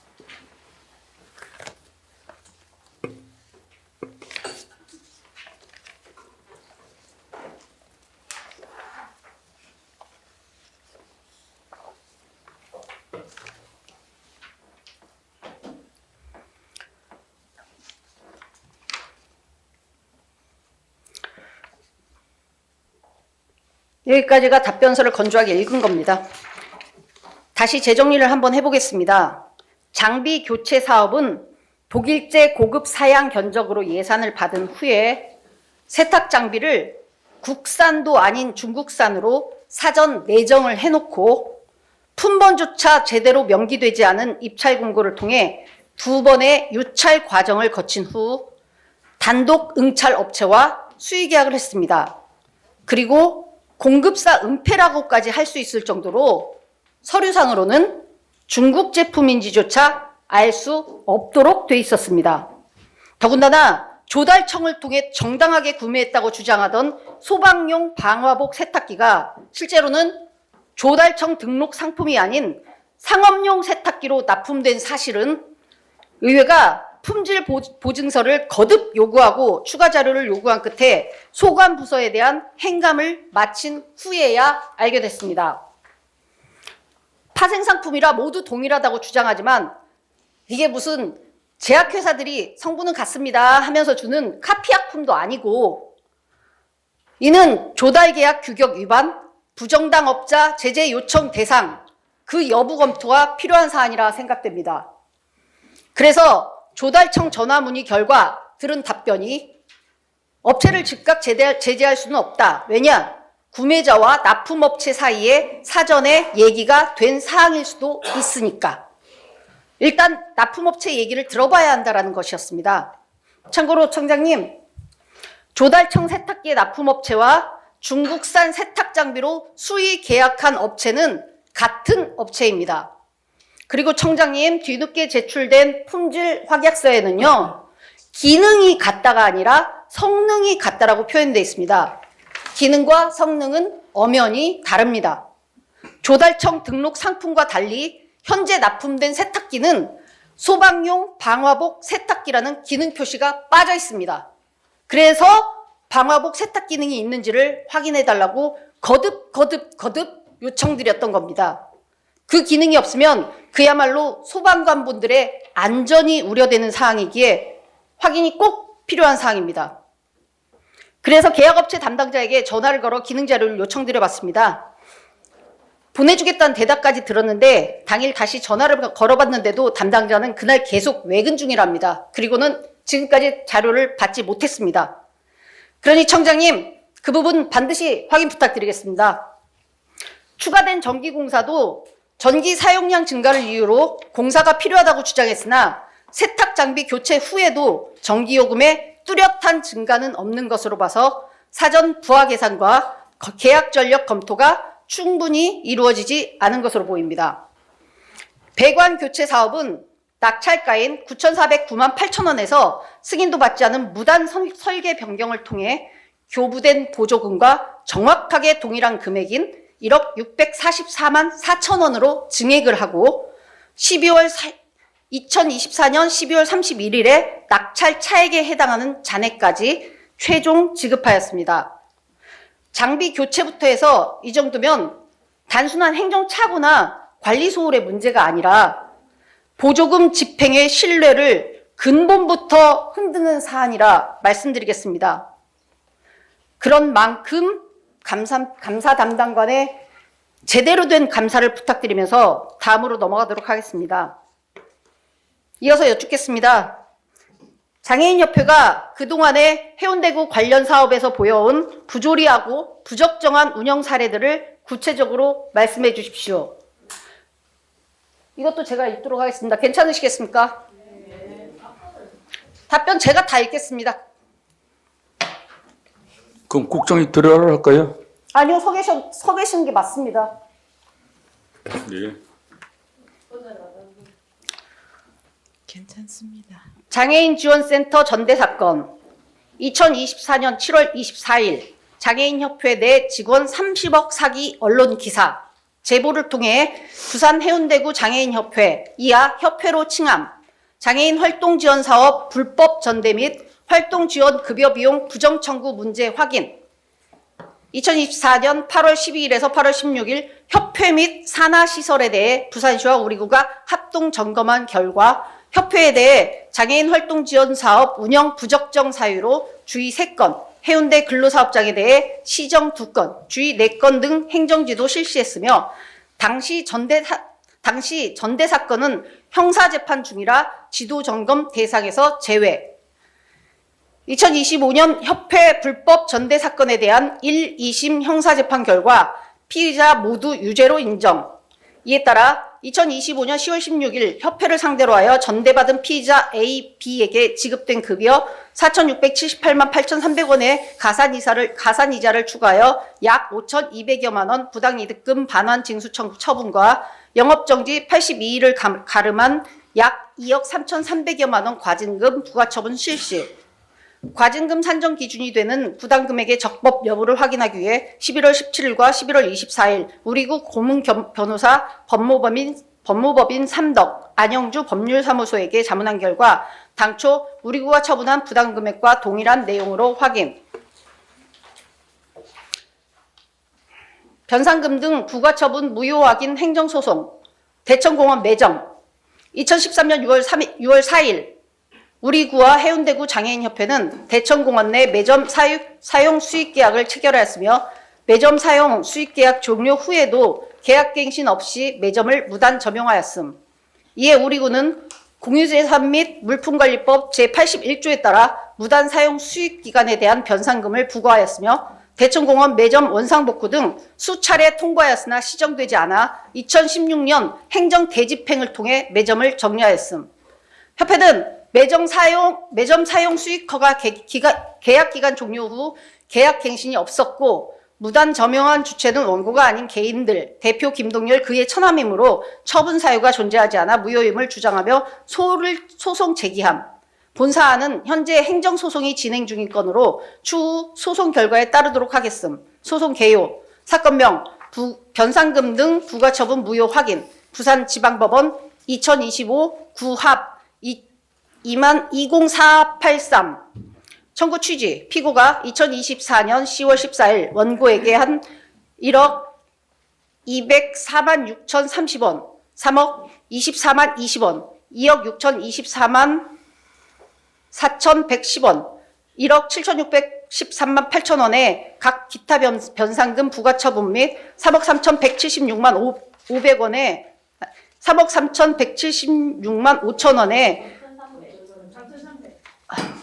Speaker 5: 여기까지가 답변서를 건조하게 읽은 겁니다. 다시 재정리를 한번 해보겠습니다. 장비 교체 사업은 독일제 고급 사양 견적으로 예산을 받은 후에 세탁 장비를 국산도 아닌 중국산으로 사전 내정을 해놓고 품번조차 제대로 명기되지 않은 입찰 공고를 통해 2번의 유찰 과정을 거친 후 단독 응찰 업체와 수의 계약을 했습니다. 그리고 공급사 은폐라고까지 할 수 있을 정도로 서류상으로는 중국 제품인지조차 알 수 없도록 돼 있었습니다. 더군다나 조달청을 통해 정당하게 구매했다고 주장하던 소방용 방화복 세탁기가 실제로는 조달청 등록 상품이 아닌 상업용 세탁기로 납품된 사실은 의회가 품질 보증서를 거듭 요구하고 추가 자료를 요구한 끝에 소관 부서에 대한 행감을 마친 후에야 알게 됐습니다. 파생 상품이라 모두 동일하다고 주장하지만 이게 무슨 제약회사들이 성분은 같습니다 하면서 주는 카피약품도 아니고 이는 조달계약 규격 위반, 부정당 업자 제재 요청 대상, 그 여부 검토가 필요한 사안이라 생각됩니다. 그래서 조달청 전화 문의 결과 들은 답변이 업체를 즉각 제재할 수는 없다. 왜냐? 구매자와 납품업체 사이에 사전에 얘기가 된 사항일 수도 있으니까. 일단 납품업체 얘기를 들어봐야 한다는 것이었습니다. 참고로 청장님, 조달청 세탁기의 납품업체와 중국산 세탁 장비로 수의 계약한 업체는 같은 업체입니다. 그리고 청장님, 뒤늦게 제출된 품질 확약서에는요, 기능이 같다가 아니라 성능이 같다라고 표현되어 있습니다. 기능과 성능은 엄연히 다릅니다. 조달청 등록 상품과 달리 현재 납품된 세탁기는 소방용 방화복 세탁기라는 기능 표시가 빠져 있습니다. 그래서 방화복 세탁 기능이 있는지를 확인해 달라고 거듭 요청드렸던 겁니다. 그 기능이 없으면 그야말로 소방관분들의 안전이 우려되는 사항이기에 확인이 꼭 필요한 사항입니다. 그래서 계약업체 담당자에게 전화를 걸어 기능 자료를 요청드려 봤습니다. 보내주겠다는 대답까지 들었는데 당일 다시 전화를 걸어봤는데도 담당자는 그날 계속 외근 중이랍니다. 그리고는 지금까지 자료를 받지 못했습니다. 그러니 청장님, 그 부분 반드시 확인 부탁드리겠습니다. 추가된 전기공사도 전기 사용량 증가를 이유로 공사가 필요하다고 주장했으나 세탁 장비 교체 후에도 전기요금의 뚜렷한 증가는 없는 것으로 봐서 사전 부하 계산과 계약 전력 검토가 충분히 이루어지지 않은 것으로 보입니다. 배관 교체 사업은 낙찰가인 9,409만 8천 원에서 승인도 받지 않은 무단 설계 변경을 통해 교부된 보조금과 정확하게 동일한 금액인 1억 644만 4천 원으로 증액을 하고 2024년 12월 31일에 낙찰 차액에 해당하는 잔액까지 최종 지급하였습니다. 장비 교체부터 해서 이 정도면 단순한 행정착오나 관리 소홀의 문제가 아니라 보조금 집행의 신뢰를 근본부터 흔드는 사안이라 말씀드리겠습니다. 그런 만큼 감사 담당관의 제대로 된 감사를 부탁드리면서 다음으로 넘어가도록 하겠습니다. 이어서 여쭙겠습니다. 장애인협회가 그동안의 해운대구 관련 사업에서 보여온 부조리하고 부적정한 운영 사례들을 구체적으로 말씀해 주십시오. 이것도 제가 읽도록 하겠습니다. 괜찮으시겠습니까? 답변 제가 다 읽겠습니다.
Speaker 1: 그럼 국장이 들어라 할까요?
Speaker 5: 아니요, 서 계시는 게 맞습니다.
Speaker 1: 네.
Speaker 8: 괜찮습니다.
Speaker 5: 장애인 지원센터 전대 사건 2024년 7월 24일 장애인협회 내 직원 30억 사기 언론 기사 제보를 통해 부산 해운대구 장애인협회 이하 협회로 칭함 장애인 활동 지원 사업 불법 전대 및 활동 지원 급여 비용 부정 청구 문제 확인 2024년 8월 12일에서 8월 16일 협회 및 산하시설에 대해 부산시와 우리구가 합동 점검한 결과 협회에 대해 장애인 활동 지원 사업 운영 부적정 사유로 주의 3건, 해운대 근로사업장에 대해 시정 2건, 주의 4건 등 행정지도 실시했으며 당시 전대 사건은 형사재판 중이라 지도 점검 대상에서 제외. 2025년 협회 불법 전대 사건에 대한 1, 2심 형사재판 결과 피의자 모두 유죄로 인정. 이에 따라 2025년 10월 16일 협회를 상대로 하여 전대받은 피의자 A, B에게 지급된 급여 4,678만 8,300원의 가산이자를 추가하여 약 5,200여만 원 부당이득금 반환 징수 청구 처분과 영업정지 82일을 가름한 약 2억 3,300여만 원 과징금 부과처분 실시. 과징금 산정 기준이 되는 부담금액의 적법 여부를 확인하기 위해 11월 17일과 11월 24일 우리구 고문 변호사 법무법인 삼덕 안영주 법률사무소에게 자문한 결과 당초 우리구가 처분한 부담금액과 동일한 내용으로 확인. 변상금 등 부과처분 무효 확인 행정소송 대천공원 매점 2013년 6월 4일 우리구와 해운대구 장애인협회는 대천공원 내 매점 사용 수익계약을 체결하였으며 매점 사용 수익계약 종료 후에도 계약갱신 없이 매점을 무단 점용하였음. 이에 우리구는 공유재산 및 물품관리법 제81조에 따라 무단 사용 수익기간에 대한 변상금을 부과하였으며 대천공원 매점 원상복구 등 수차례 통보하였으나 시정되지 않아 2016년 행정대집행을 통해 매점을 정리하였음. 협회는 매점 사용 수익 허가 계약 기간 종료 후 계약 갱신이 없었고 무단 점용한 주체는 원고가 아닌 개인들, 대표 김동열 그의 처남이므로 처분 사유가 존재하지 않아 무효임을 주장하며 소송 제기함. 본 사안은 현재 행정소송이 진행 중인 건으로 추후 소송 결과에 따르도록 하겠음. 소송 개요. 사건명 변상금 등 부과처분 무효 확인. 부산지방법원 2025 구합 20483 청구 취지. 피고가 2024년 10월 14일 원고에게 한 1억 204만 6,030원, 3억 24만 20원, 2억 6,024만 4,110원, 1억 7,613만 8천원의 각 기타 변상금 부과처분 및 3억 3,176만 500원의 3억 3,176만 5천원의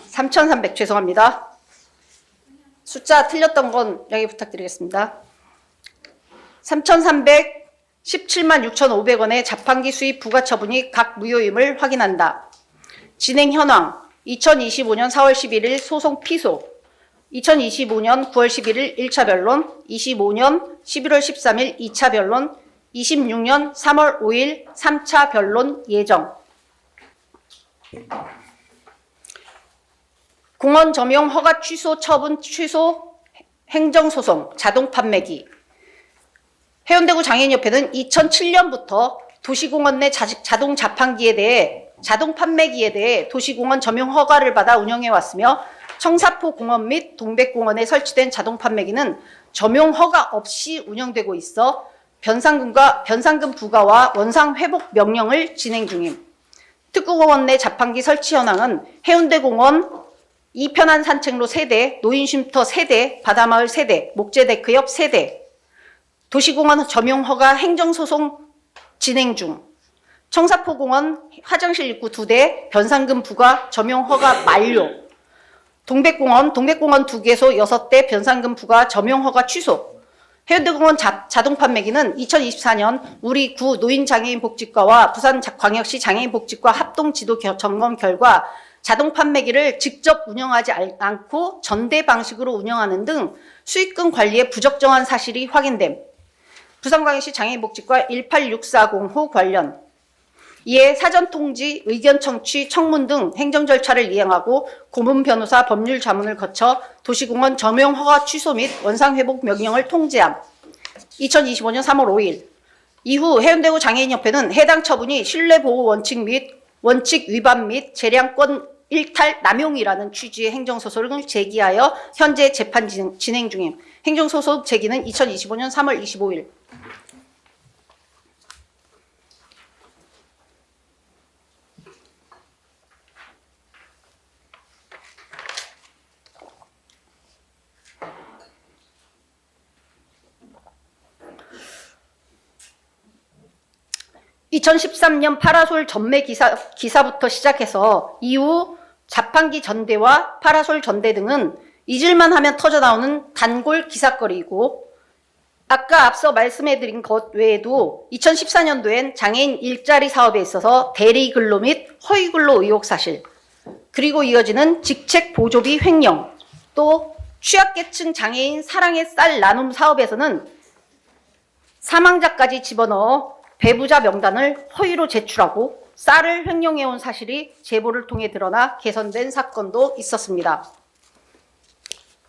Speaker 5: 3,300 죄송합니다. 숫자 틀렸던 건 양해 부탁드리겠습니다. 3,317만 6,500원의 자판기 수입 부과처분이 각 무효임을 확인한다. 진행 현황 2025년 4월 11일 소송 피소 2025년 9월 11일 1차 변론 25년 11월 13일 2차 변론 26년 3월 5일 3차 변론 예정. 공원 점용 허가 취소 처분 취소 행정소송 자동 판매기. 해운대구 장애인협회는 2007년부터 도시공원 내 자동 자판기에 대해 자동 판매기에 대해 도시공원 점용 허가를 받아 운영해 왔으며 청사포 공원 및 동백공원에 설치된 자동 판매기는 점용 허가 없이 운영되고 있어 변상금 부과와 원상 회복 명령을 진행 중임. 특구공원 내 자판기 설치 현황은 해운대공원 2편한 산책로 3대, 노인쉼터 3대, 바다마을 3대, 목재데크 옆 3대, 도시공원 점용허가 행정소송 진행 중, 청사포공원 화장실 입구 2대, 변상금 부과 점용허가 만료, 동백공원 2개소 6대 변상금 부과 점용허가 취소, 해운대공원 자동 판매기는 2024년 우리 구 노인장애인 복지과와 부산광역시 장애인 복지과 합동 지도 점검 결과 자동 판매기를 직접 운영하지 않고 전대 방식으로 운영하는 등 수익금 관리에 부적정한 사실이 확인됨. 부산광역시 장애인복지과 18640호 관련. 이에 사전 통지, 의견 청취, 청문 등 행정 절차를 이행하고 고문 변호사 법률 자문을 거쳐 도시공원 점용 허가 취소 및 원상 회복 명령을 통지함. 2025년 3월 5일. 이후 해운대구 장애인협회는 해당 처분이 신뢰보호 원칙 및 원칙 위반 및 재량권 일탈 남용이라는 취지의 행정소송을 제기하여 현재 재판 진행 중임. 행정소송 제기는 2025년 3월 25일. (2013년) 파라솔 전매 기사부터 시작해서 이후 자판기 전대와 파라솔 전대 등은 잊을만 하면 터져나오는 단골 기사거리이고, 아까 앞서 말씀해드린 것 외에도 2014년도엔 장애인 일자리 사업에 있어서 대리 근로 및 허위 근로 의혹 사실, 그리고 이어지는 직책 보조비 횡령, 또 취약계층 장애인 사랑의 쌀 나눔 사업에서는 사망자까지 집어넣어 배부자 명단을 허위로 제출하고 쌀을 횡령해온 사실이 제보를 통해 드러나 개선된 사건도 있었습니다.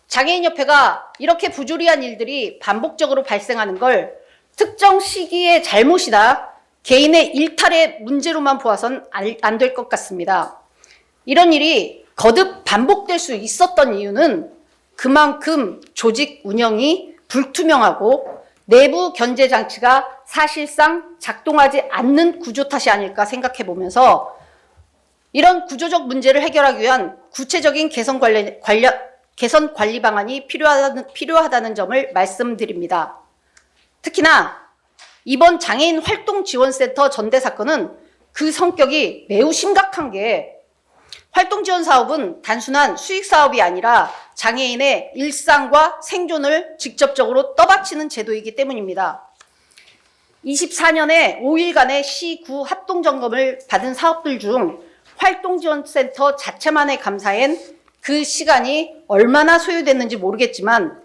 Speaker 5: 장애인협회가 이렇게 부조리한 일들이 반복적으로 발생하는 걸 특정 시기의 잘못이다, 개인의 일탈의 문제로만 보아선 안 될 것 같습니다. 이런 일이 거듭 반복될 수 있었던 이유는 그만큼 조직 운영이 불투명하고 내부 견제 장치가 사실상 작동하지 않는 구조 탓이 아닐까 생각해 보면서 이런 구조적 문제를 해결하기 위한 구체적인 개선 관리 방안이 필요하다는 점을 말씀드립니다. 특히나 이번 장애인 활동지원센터 전대 사건은 그 성격이 매우 심각한 게, 활동지원 사업은 단순한 수익 사업이 아니라 장애인의 일상과 생존을 직접적으로 떠받치는 제도이기 때문입니다. 24년에 5일간의 시구 합동점검을 받은 사업들 중 활동지원센터 자체만의 감사엔 그 시간이 얼마나 소요됐는지 모르겠지만,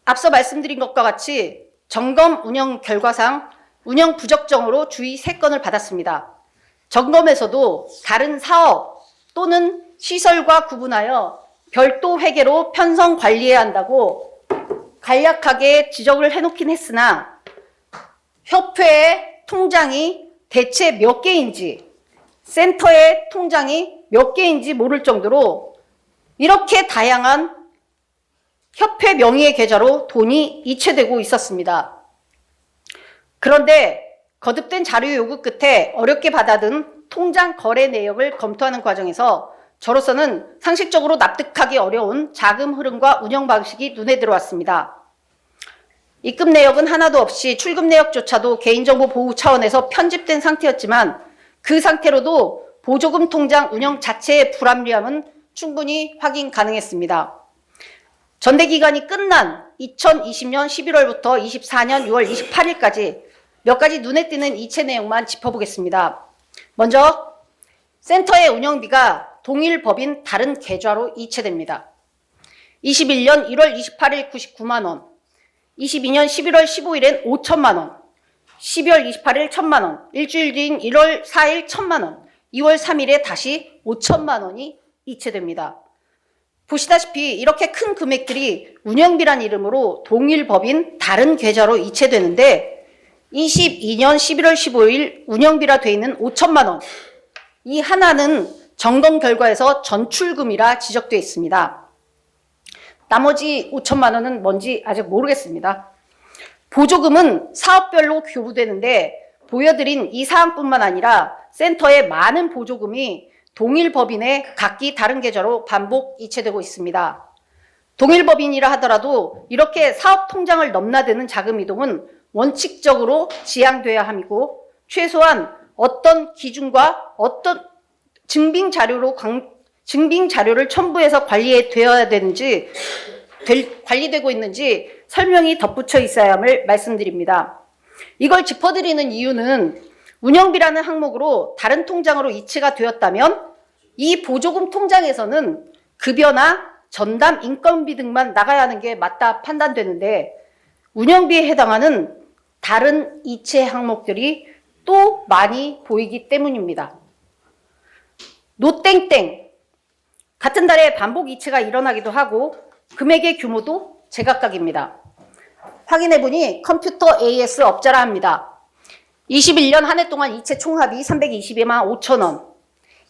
Speaker 5: 앞서 말씀드린 것과 같이 점검 운영 결과상 운영 부적정으로 주의 3건을 받았습니다. 점검에서도 다른 사업 또는 시설과 구분하여 별도 회계로 편성 관리해야 한다고 간략하게 지적을 해놓긴 했으나, 협회의 통장이 대체 몇 개인지, 센터의 통장이 몇 개인지 모를 정도로 이렇게 다양한 협회 명의의 계좌로 돈이 이체되고 있었습니다. 그런데 거듭된 자료 요구 끝에 어렵게 받아든 통장 거래 내역을 검토하는 과정에서 저로서는 상식적으로 납득하기 어려운 자금 흐름과 운영 방식이 눈에 들어왔습니다. 입금 내역은 하나도 없이 출금 내역조차도 개인정보 보호 차원에서 편집된 상태였지만, 그 상태로도 보조금 통장 운영 자체의 불합리함은 충분히 확인 가능했습니다. 전대 기간이 끝난 2020년 11월부터 24년 6월 28일까지 몇 가지 눈에 띄는 이체 내용만 짚어보겠습니다. 먼저 센터의 운영비가 동일 법인 다른 계좌로 이체됩니다. 21년 1월 28일 99만 원, 22년 11월 15일엔 5천만 원, 12월 28일 1천만 원, 일주일 뒤인 1월 4일 1천만 원, 2월 3일에 다시 5천만 원이 이체됩니다. 보시다시피 이렇게 큰 금액들이 운영비란 이름으로 동일 법인 다른 계좌로 이체되는데, 22년 11월 15일 운영비라 돼 있는 5천만 원, 이 하나는 점검 결과에서 전출금이라 지적되어 있습니다. 나머지 5천만 원은 뭔지 아직 모르겠습니다. 보조금은 사업별로 교부되는데, 보여드린 이 사항뿐만 아니라 센터의 많은 보조금이 동일 법인의 각기 다른 계좌로 반복 이체되고 있습니다. 동일 법인이라 하더라도 이렇게 사업 통장을 넘나드는 자금 이동은 원칙적으로 지양돼야 함이고 최소한 어떤 기준과 어떤 증빙 자료를 첨부해서 관리되어야 되는지 관리되고 있는지 설명이 덧붙여 있어야 함을 말씀드립니다. 이걸 짚어드리는 이유는 운영비라는 항목으로 다른 통장으로 이체가 되었다면 이 보조금 통장에서는 급여나 전담 인건비 등만 나가야 하는 게 맞다 판단되는데 운영비에 해당하는 다른 이체 항목들이 또 많이 보이기 때문입니다. 노땡땡 같은 달에 반복 이체가 일어나기도 하고 금액의 규모도 제각각입니다. 확인해보니 컴퓨터 AS 업자라 합니다. 21년 한 해 동안 이체 총합이 322만 5천 원,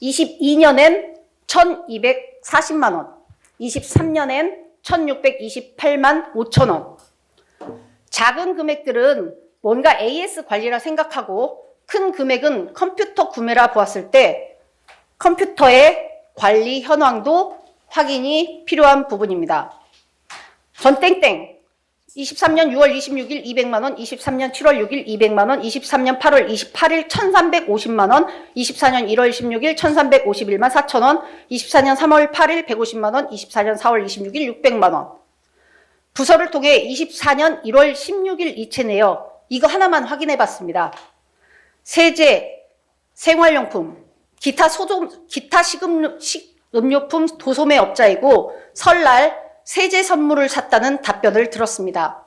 Speaker 5: 22년엔 1,240만 원, 23년엔 1,628만 5천 원. 작은 금액들은 뭔가 AS 관리라 생각하고 큰 금액은 컴퓨터 구매라 보았을 때 컴퓨터의 관리 현황도 확인이 필요한 부분입니다. 전땡땡 23년 6월 26일 200만 원, 23년 7월 6일 200만 원, 23년 8월 28일 1,350만 원, 24년 1월 16일 1,351만 4천 원, 24년 3월 8일 150만 원, 24년 4월 26일 600만 원. 부서를 통해 24년 1월 16일 이체 내역 이거 하나만 확인해 봤습니다. 세제, 생활용품, 기타 식음료품 도소매 업자이고 설날 세제 선물을 샀다는 답변을 들었습니다.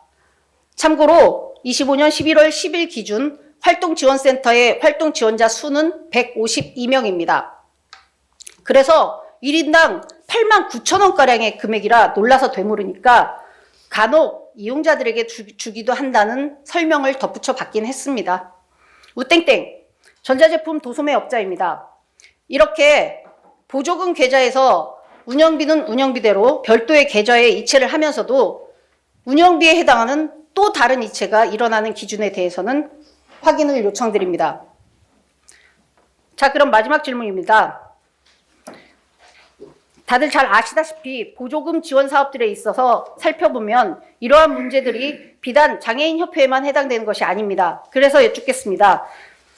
Speaker 5: 참고로 25년 11월 10일 기준 활동지원센터의 활동지원자 수는 152명입니다. 그래서 1인당 8만 9천 원가량의 금액이라 놀라서 되물으니까 간혹 이용자들에게 주기도 한다는 설명을 덧붙여 받긴 했습니다. 우땡땡 전자제품 도소매 업자입니다. 이렇게 보조금 계좌에서 운영비는 운영비대로 별도의 계좌에 이체를 하면서도 운영비에 해당하는 또 다른 이체가 일어나는 기준에 대해서는 확인을 요청드립니다. 자, 그럼 마지막 질문입니다. 다들 잘 아시다시피 보조금 지원 사업들에 있어서 살펴보면 이러한 문제들이 비단 장애인협회에만 해당되는 것이 아닙니다. 그래서 여쭙겠습니다.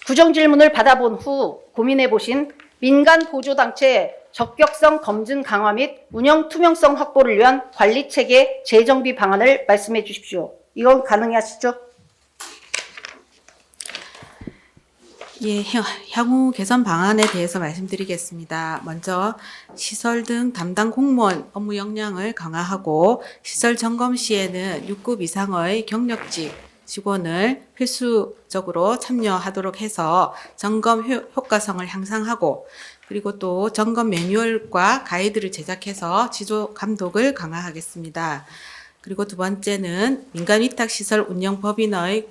Speaker 5: 구정 질문을 받아본 후 고민해보신 민간 보조단체 적격성 검증 강화 및 운영 투명성 확보를 위한 관리체계 재정비 방안을 말씀해 주십시오. 이건 가능하시죠?
Speaker 8: 예, 향후 개선 방안에 대해서 말씀드리겠습니다. 먼저 시설 등 담당 공무원 업무 역량을 강화하고 시설 점검 시에는 6급 이상의 경력직 직원을 필수적으로 참여하도록 해서 점검 효과성을 향상하고 그리고 또 점검 매뉴얼과 가이드를 제작해서 지도 감독을 강화하겠습니다. 그리고 두 번째는 민간 위탁 시설 운영 법인의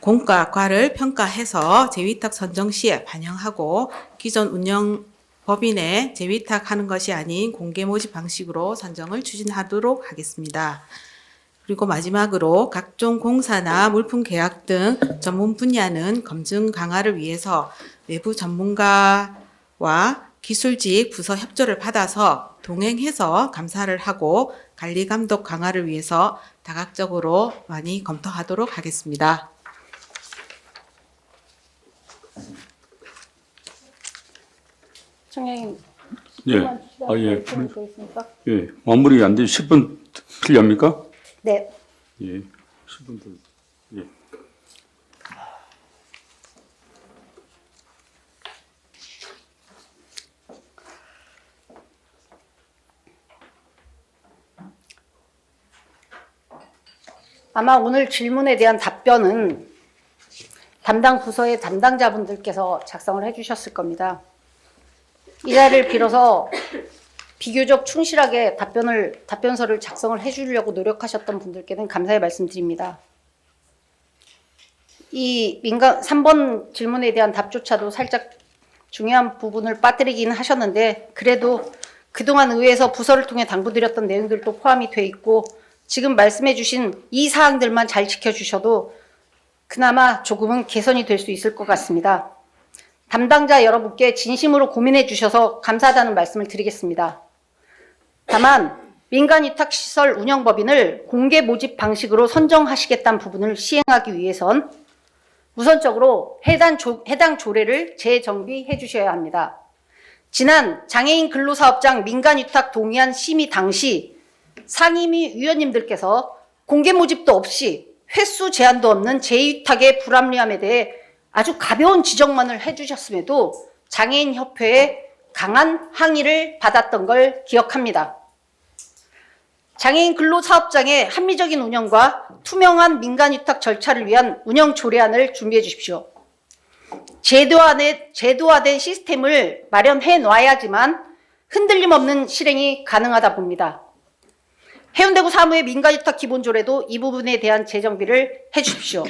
Speaker 8: 공과과를 평가해서 재위탁 선정 시에 반영하고 기존 운영 법인에 재위탁하는 것이 아닌 공개 모집 방식으로 선정을 추진하도록 하겠습니다. 그리고 마지막으로 각종 공사나 물품 계약 등 전문 분야는 검증 강화를 위해서 외부 전문가와 기술직 부서 협조를 받아서 동행해서 감사를 하고 관리 감독 강화를 위해서 다각적으로 많이 검토하도록 하겠습니다.
Speaker 5: 청장님,
Speaker 1: 예. 예. 마무리 안 돼. 10분 필요합니까?
Speaker 5: 네.
Speaker 1: 예. 10분 더. 예.
Speaker 5: 아마 오늘 질문에 대한 답변은 담당 부서의 담당자분들께서 작성을 해주셨을 겁니다. 이 자리를 빌어서 비교적 충실하게 답변서를 작성을 해주려고 노력하셨던 분들께는 감사의 말씀드립니다. 이 3번 질문에 대한 답조차도 살짝 중요한 부분을 빠뜨리긴 하셨는데 그래도 그동안 의회에서 부서를 통해 당부드렸던 내용들도 포함이 돼 있고 지금 말씀해 주신 이 사항들만 잘 지켜주셔도 그나마 조금은 개선이 될 수 있을 것 같습니다. 담당자 여러분께 진심으로 고민해 주셔서 감사하다는 말씀을 드리겠습니다. 다만 민간위탁시설 운영법인을 공개 모집 방식으로 선정하시겠다는 부분을 시행하기 위해선 우선적으로 해당 조례를 재정비해 주셔야 합니다. 지난 장애인 근로사업장 민간위탁 동의안 심의 당시 상임위 위원님들께서 공개 모집도 없이 횟수 제한도 없는 재위탁의 불합리함에 대해 아주 가벼운 지적만을 해주셨음에도 장애인협회의 강한 항의를 받았던 걸 기억합니다. 장애인 근로사업장의 합리적인 운영과 투명한 민간위탁 절차를 위한 운영 조례안을 준비해 주십시오. 제도화된 시스템을 마련해 놔야지만 흔들림 없는 실행이 가능하다 봅니다. 해운대구 사무의 민간위탁 기본조례도 이 부분에 대한 재정비를 해 주십시오.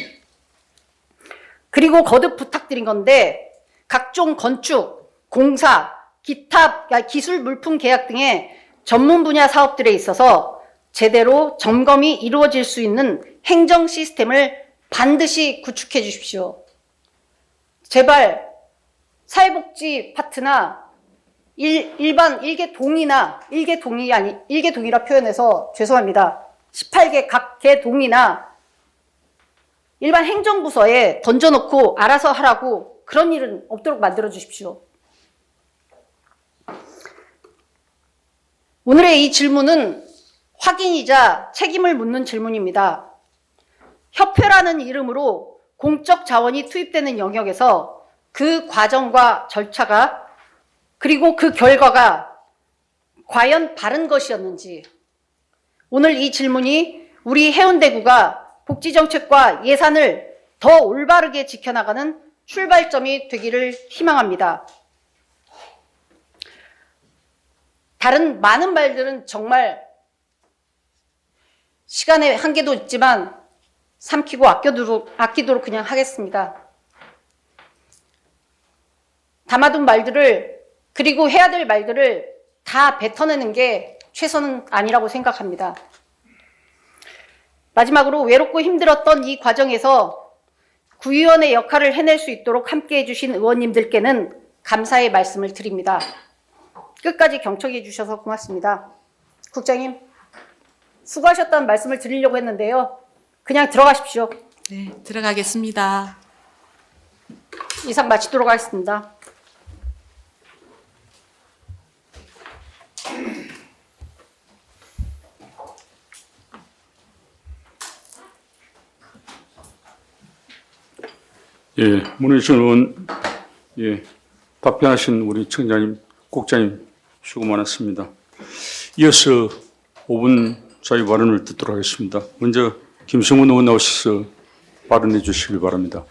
Speaker 5: 그리고 거듭 부탁드린 건데 각종 건축, 공사, 기타 기술 물품 계약 등의 전문 분야 사업들에 있어서 제대로 점검이 이루어질 수 있는 행정 시스템을 반드시 구축해 주십시오. 제발 사회복지 파트나 일반 일개 동이라 표현해서 죄송합니다. 18개 각 개 동이나 일반 행정부서에 던져놓고 알아서 하라고 그런 일은 없도록 만들어 주십시오. 오늘의 이 질문은 확인이자 책임을 묻는 질문입니다. 협회라는 이름으로 공적 자원이 투입되는 영역에서 그 과정과 절차가 그리고 그 결과가 과연 바른 것이었는지 오늘 이 질문이 우리 해운대구가 복지정책과 예산을 더 올바르게 지켜나가는 출발점이 되기를 희망합니다. 다른 많은 말들은 정말 시간의 한계도 있지만 삼키고 아끼도록 그냥 하겠습니다. 담아둔 말들을 그리고 해야 될 말들을 다 뱉어내는 게 최선은 아니라고 생각합니다. 마지막으로 외롭고 힘들었던 이 과정에서 구의원의 역할을 해낼 수 있도록 함께해 주신 의원님들께는 감사의 말씀을 드립니다. 끝까지 경청해 주셔서 고맙습니다. 국장님, 수고하셨다는 말씀을 드리려고 했는데요. 그냥 들어가십시오.
Speaker 8: 네, 들어가겠습니다.
Speaker 5: 이상 마치도록 하겠습니다.
Speaker 1: 예, 문희준 의원, 예, 답변하신 우리 청장님, 국장님 수고 많았습니다. 이어서 5분 자유 발언을 듣도록 하겠습니다. 먼저 김성훈 의원 나오셔서 발언해 주시기 바랍니다.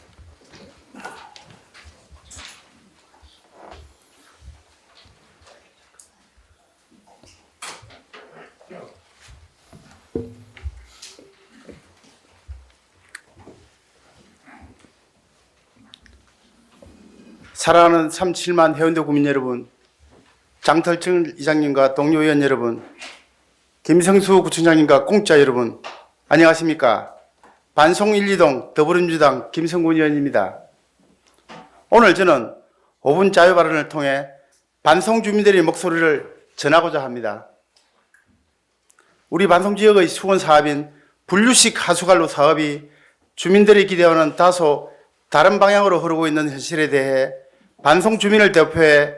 Speaker 9: 사랑하는 37만 해운대 구민 여러분, 장털증 이장님과 동료 의원 여러분, 김성수 구청장님과 공짜 여러분, 안녕하십니까? 반송 1, 2동 더불어민주당 김성군 의원입니다. 오늘 저는 5분 자유 발언을 통해 반송 주민들의 목소리를 전하고자 합니다. 우리 반송 지역의 수건 사업인 분류식 하수관로 사업이 주민들이 기대와는 다소 다른 방향으로 흐르고 있는 현실에 대해 반송 주민을 대표해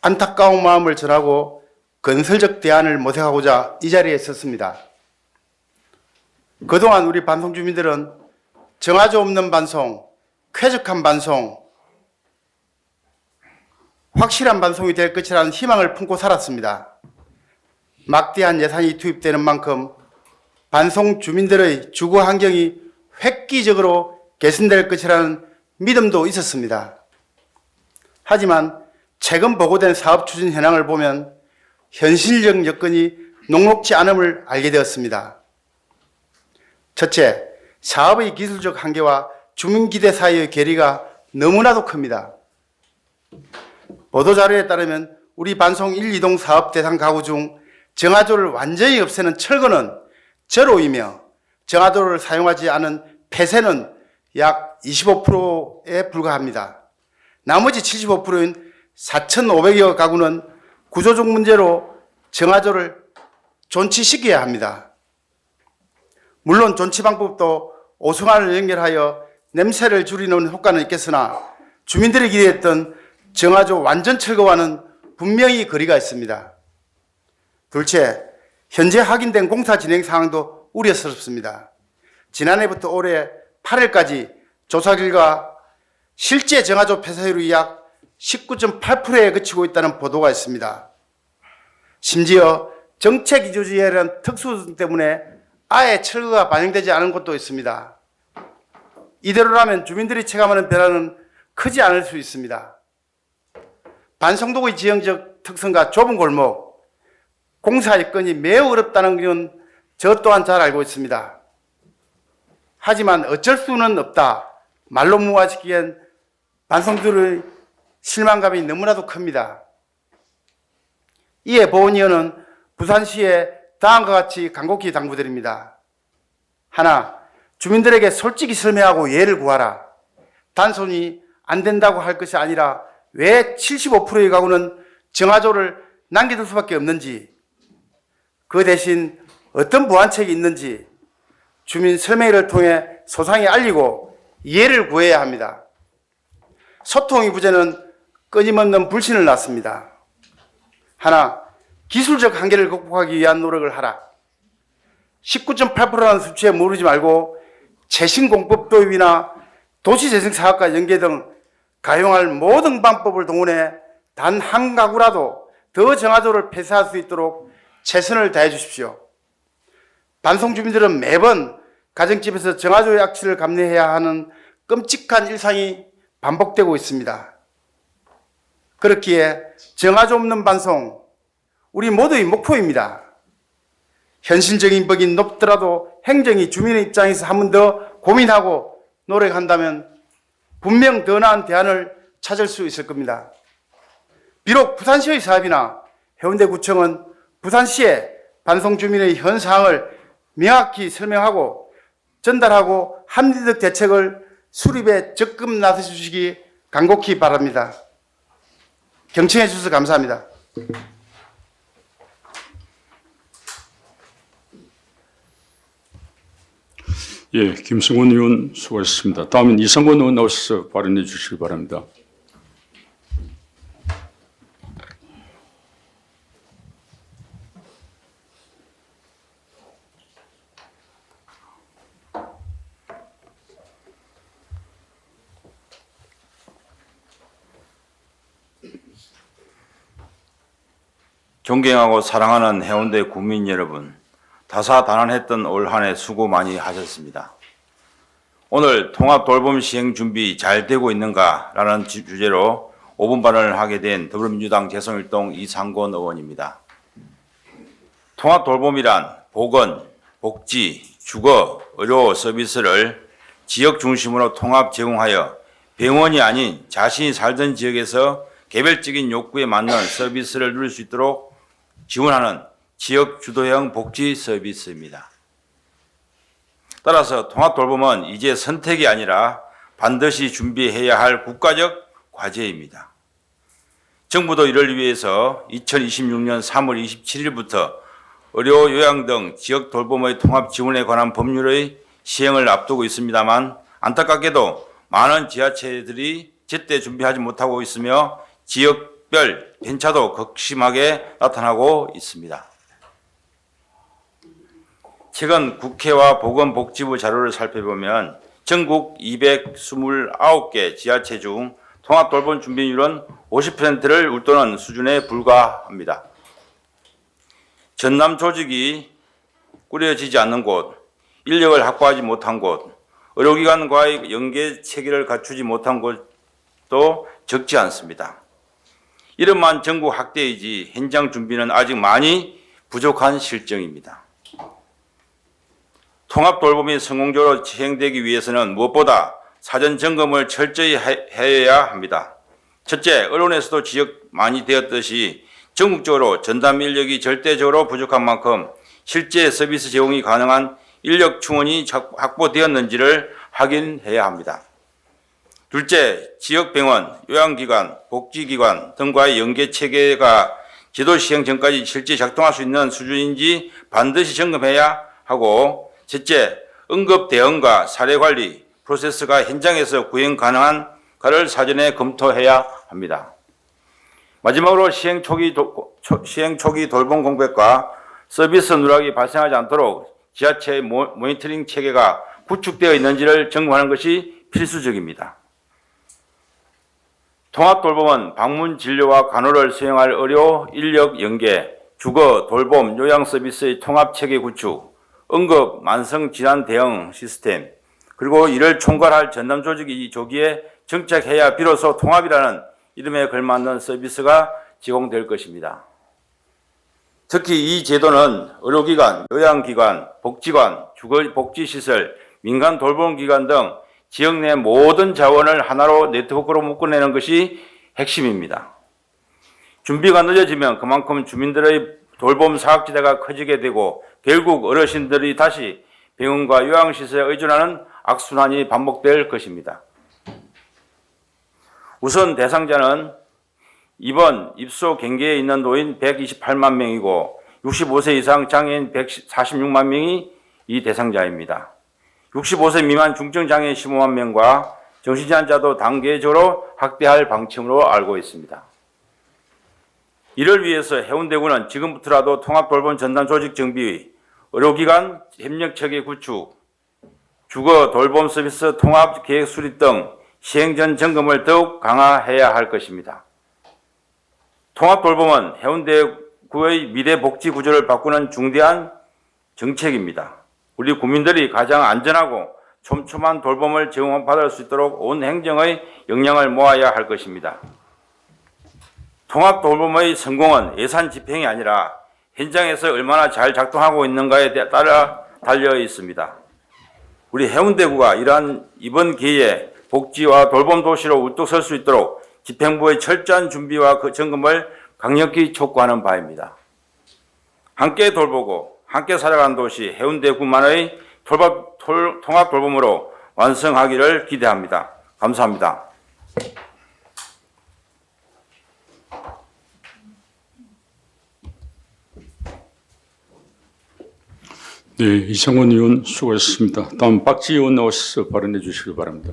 Speaker 9: 안타까운 마음을 전하고 건설적 대안을 모색하고자 이 자리에 섰습니다. 그동안 우리 반송 주민들은 정화조 없는 반송, 쾌적한 반송, 확실한 반송이 될 것이라는 희망을 품고 살았습니다. 막대한 예산이 투입되는 만큼 반송 주민들의 주거 환경이 획기적으로 개선될 것이라는 믿음도 있었습니다. 하지만 최근 보고된 사업 추진 현황을 보면 현실적 여건이 녹록지 않음을 알게 되었습니다. 첫째, 사업의 기술적 한계와 주민 기대 사이의 괴리가 너무나도 큽니다. 보도자료에 따르면 우리 반송 1, 2동 사업 대상 가구 중 정화조를 완전히 없애는 철거는 제로이며 정화조를 사용하지 않은 폐쇄는 약 25%에 불과합니다. 나머지 75%인 4,500여 가구는 구조적 문제로 정화조를 존치시켜야 합니다. 물론 존치 방법도 오송환을 연결하여 냄새를 줄이는 효과는 있겠으나 주민들이 기대했던 정화조 완전 철거와는 분명히 거리가 있습니다. 둘째, 현재 확인된 공사 진행 상황도 우려스럽습니다. 지난해부터 올해 8일까지 조사 결과 실제 정화조 폐사율이 약 19.8%에 그치고 있다는 보도가 있습니다. 심지어 정책 이주지에 대한 특수성 때문에 아예 철거가 반영되지 않은 곳도 있습니다. 이대로라면 주민들이 체감하는 변화는 크지 않을 수 있습니다. 반성도의 지형적 특성과 좁은 골목, 공사 여건이 매우 어렵다는 건 저 또한 잘 알고 있습니다. 하지만 어쩔 수는 없다. 말로 무화시키기엔 반성들의 실망감이 너무나도 큽니다. 이에 보훈위원은 부산시에 다음과 같이 간곡히 당부드립니다. 하나, 주민들에게 솔직히 설명하고 이해를 구하라. 단순히 안 된다고 할 것이 아니라 왜 75%의 가구는 정화조를 남겨둘 수밖에 없는지, 그 대신 어떤 보완책이 있는지 주민 설명회를 통해 소상히 알리고 이해를 구해야 합니다. 소통의 부재는 끊임없는 불신을 낳습니다. 하나, 기술적 한계를 극복하기 위한 노력을 하라. 19.8%라는 수치에 머무르지 말고 최신공법 도입이나 도시재생사업과 연계 등 가용할 모든 방법을 동원해 단 한 가구라도 더 정화조를 폐쇄할 수 있도록 최선을 다해 주십시오. 반송 주민들은 매번 가정집에서 정화조의 악취를 감내해야 하는 끔찍한 일상이 반복되고 있습니다. 그렇기에 정화조 없는 반송, 우리 모두의 목표입니다. 현실적인 벽이 높더라도 행정이 주민의 입장에서 한 번 더 고민하고 노력한다면 분명 더 나은 대안을 찾을 수 있을 겁니다. 비록 부산시의 사업이나 해운대구청은 부산시에 반송 주민의 현 상황을 명확히 설명하고 전달하고 합리적 대책을 수립에 적극 나서 주시기 간곡히 바랍니다. 경청해 주셔서 감사합니다.
Speaker 1: 예, 김승원 의원 수고하셨습니다. 다음은 이상권 의원 나오셔서 발언해 주시기 바랍니다.
Speaker 10: 존경하고 사랑하는 해운대 국민 여러분, 다사다난했던 올 한 해 수고 많이 하셨습니다. 오늘 통합 돌봄 시행 준비 잘 되고 있는가라는 주제로 5분 발언을 하게 된 더불어민주당 재성일동 이상권 의원입니다. 통합 돌봄이란 보건, 복지, 주거, 의료 서비스를 지역 중심으로 통합 제공하여 병원이 아닌 자신이 살던 지역에서 개별적인 욕구에 맞는 서비스를 누릴 수 있도록 지원하는 지역 주도형 복지 서비스입니다. 따라서 통합 돌봄은 이제 선택이 아니라 반드시 준비해야 할 국가적 과제입니다. 정부도 이를 위해서 2026년 3월 27일부터 의료, 요양 등 지역 돌봄의 통합 지원에 관한 법률의 시행을 앞두고 있습니다만 안타깝게도 많은 지자체들이 제때 준비하지 못하고 있으며 지역별 편차도 극심하게 나타나고 있습니다. 최근 국회와 보건복지부 자료를 살펴보면 전국 229개 지자체 중 통합돌봄 준비율은 50%를 웃도는 수준에 불과합니다. 전남 조직이 꾸려지지 않는 곳, 인력을 확보하지 못한 곳, 의료기관과의 연계 체계를 갖추지 못한 곳도 적지 않습니다. 이름만 전국 확대이지 현장 준비는 아직 많이 부족한 실정입니다. 통합 돌봄이 성공적으로 시행되기 위해서는 무엇보다 사전 점검을 철저히 해야 합니다. 첫째, 언론에서도 지적 많이 되었듯이 전국적으로 전담 인력이 절대적으로 부족한 만큼 실제 서비스 제공이 가능한 인력 충원이 확보되었는지를 확인해야 합니다. 둘째, 지역병원, 요양기관, 복지기관 등과의 연계 체계가 제도 시행 전까지 실제 작동할 수 있는 수준인지 반드시 점검해야 하고, 셋째, 응급 대응과 사례 관리 프로세스가 현장에서 구현 가능한가를 사전에 검토해야 합니다. 마지막으로 시행 초기 돌봄 공백과 서비스 누락이 발생하지 않도록 지자체의 모니터링 체계가 구축되어 있는지를 점검하는 것이 필수적입니다. 통합돌봄은 방문 진료와 간호를 수행할 의료 인력 연계, 주거, 돌봄, 요양 서비스의 통합체계 구축, 응급, 만성질환 대응 시스템, 그리고 이를 총괄할 전담 조직이 조기에 정착해야 비로소 통합이라는 이름에 걸맞는 서비스가 제공될 것입니다. 특히 이 제도는 의료기관, 요양기관, 복지관, 주거복지시설, 민간 돌봄기관 등 지역 내 모든 자원을 하나로 네트워크로 묶어내는 것이 핵심입니다. 준비가 늦어지면 그만큼 주민들의 돌봄 사각지대가 커지게 되고 결국 어르신들이 다시 병원과 요양시설에 의존하는 악순환이 반복될 것입니다. 우선 대상자는 이번 입소 경계에 있는 노인 128만 명이고 65세 이상 장애인 146만 명이 이 대상자입니다. 65세 미만 중증장애인 15만 명과 정신질환자도 단계적으로 확대할 방침으로 알고 있습니다. 이를 위해서 해운대구는 지금부터라도 통합돌봄 전담 조직 정비, 의료기관 협력체계 구축, 주거 돌봄 서비스 통합 계획 수립 등 시행전 점검을 더욱 강화해야 할 것입니다. 통합돌봄은 해운대구의 미래 복지 구조를 바꾸는 중대한 정책입니다. 우리 국민들이 가장 안전하고 촘촘한 돌봄을 제공받을 수 있도록 온 행정의 역량을 모아야 할 것입니다. 통합돌봄의 성공은 예산 집행이 아니라 현장에서 얼마나 잘 작동하고 있는가에 따라 달려 있습니다. 우리 해운대구가 이번 기회에 복지와 돌봄 도시로 우뚝 설 수 있도록 집행부의 철저한 준비와 그 점검을 강력히 촉구하는 바입니다. 함께 돌보고 함께 살아가는 도시 해운대구만의 통합 돌봄으로 완성하기를 기대합니다. 감사합니다.
Speaker 1: 네, 이상원 의원 수고하셨습니다. 다음 박지희 의원 나오셔서 발언해 주시기 바랍니다.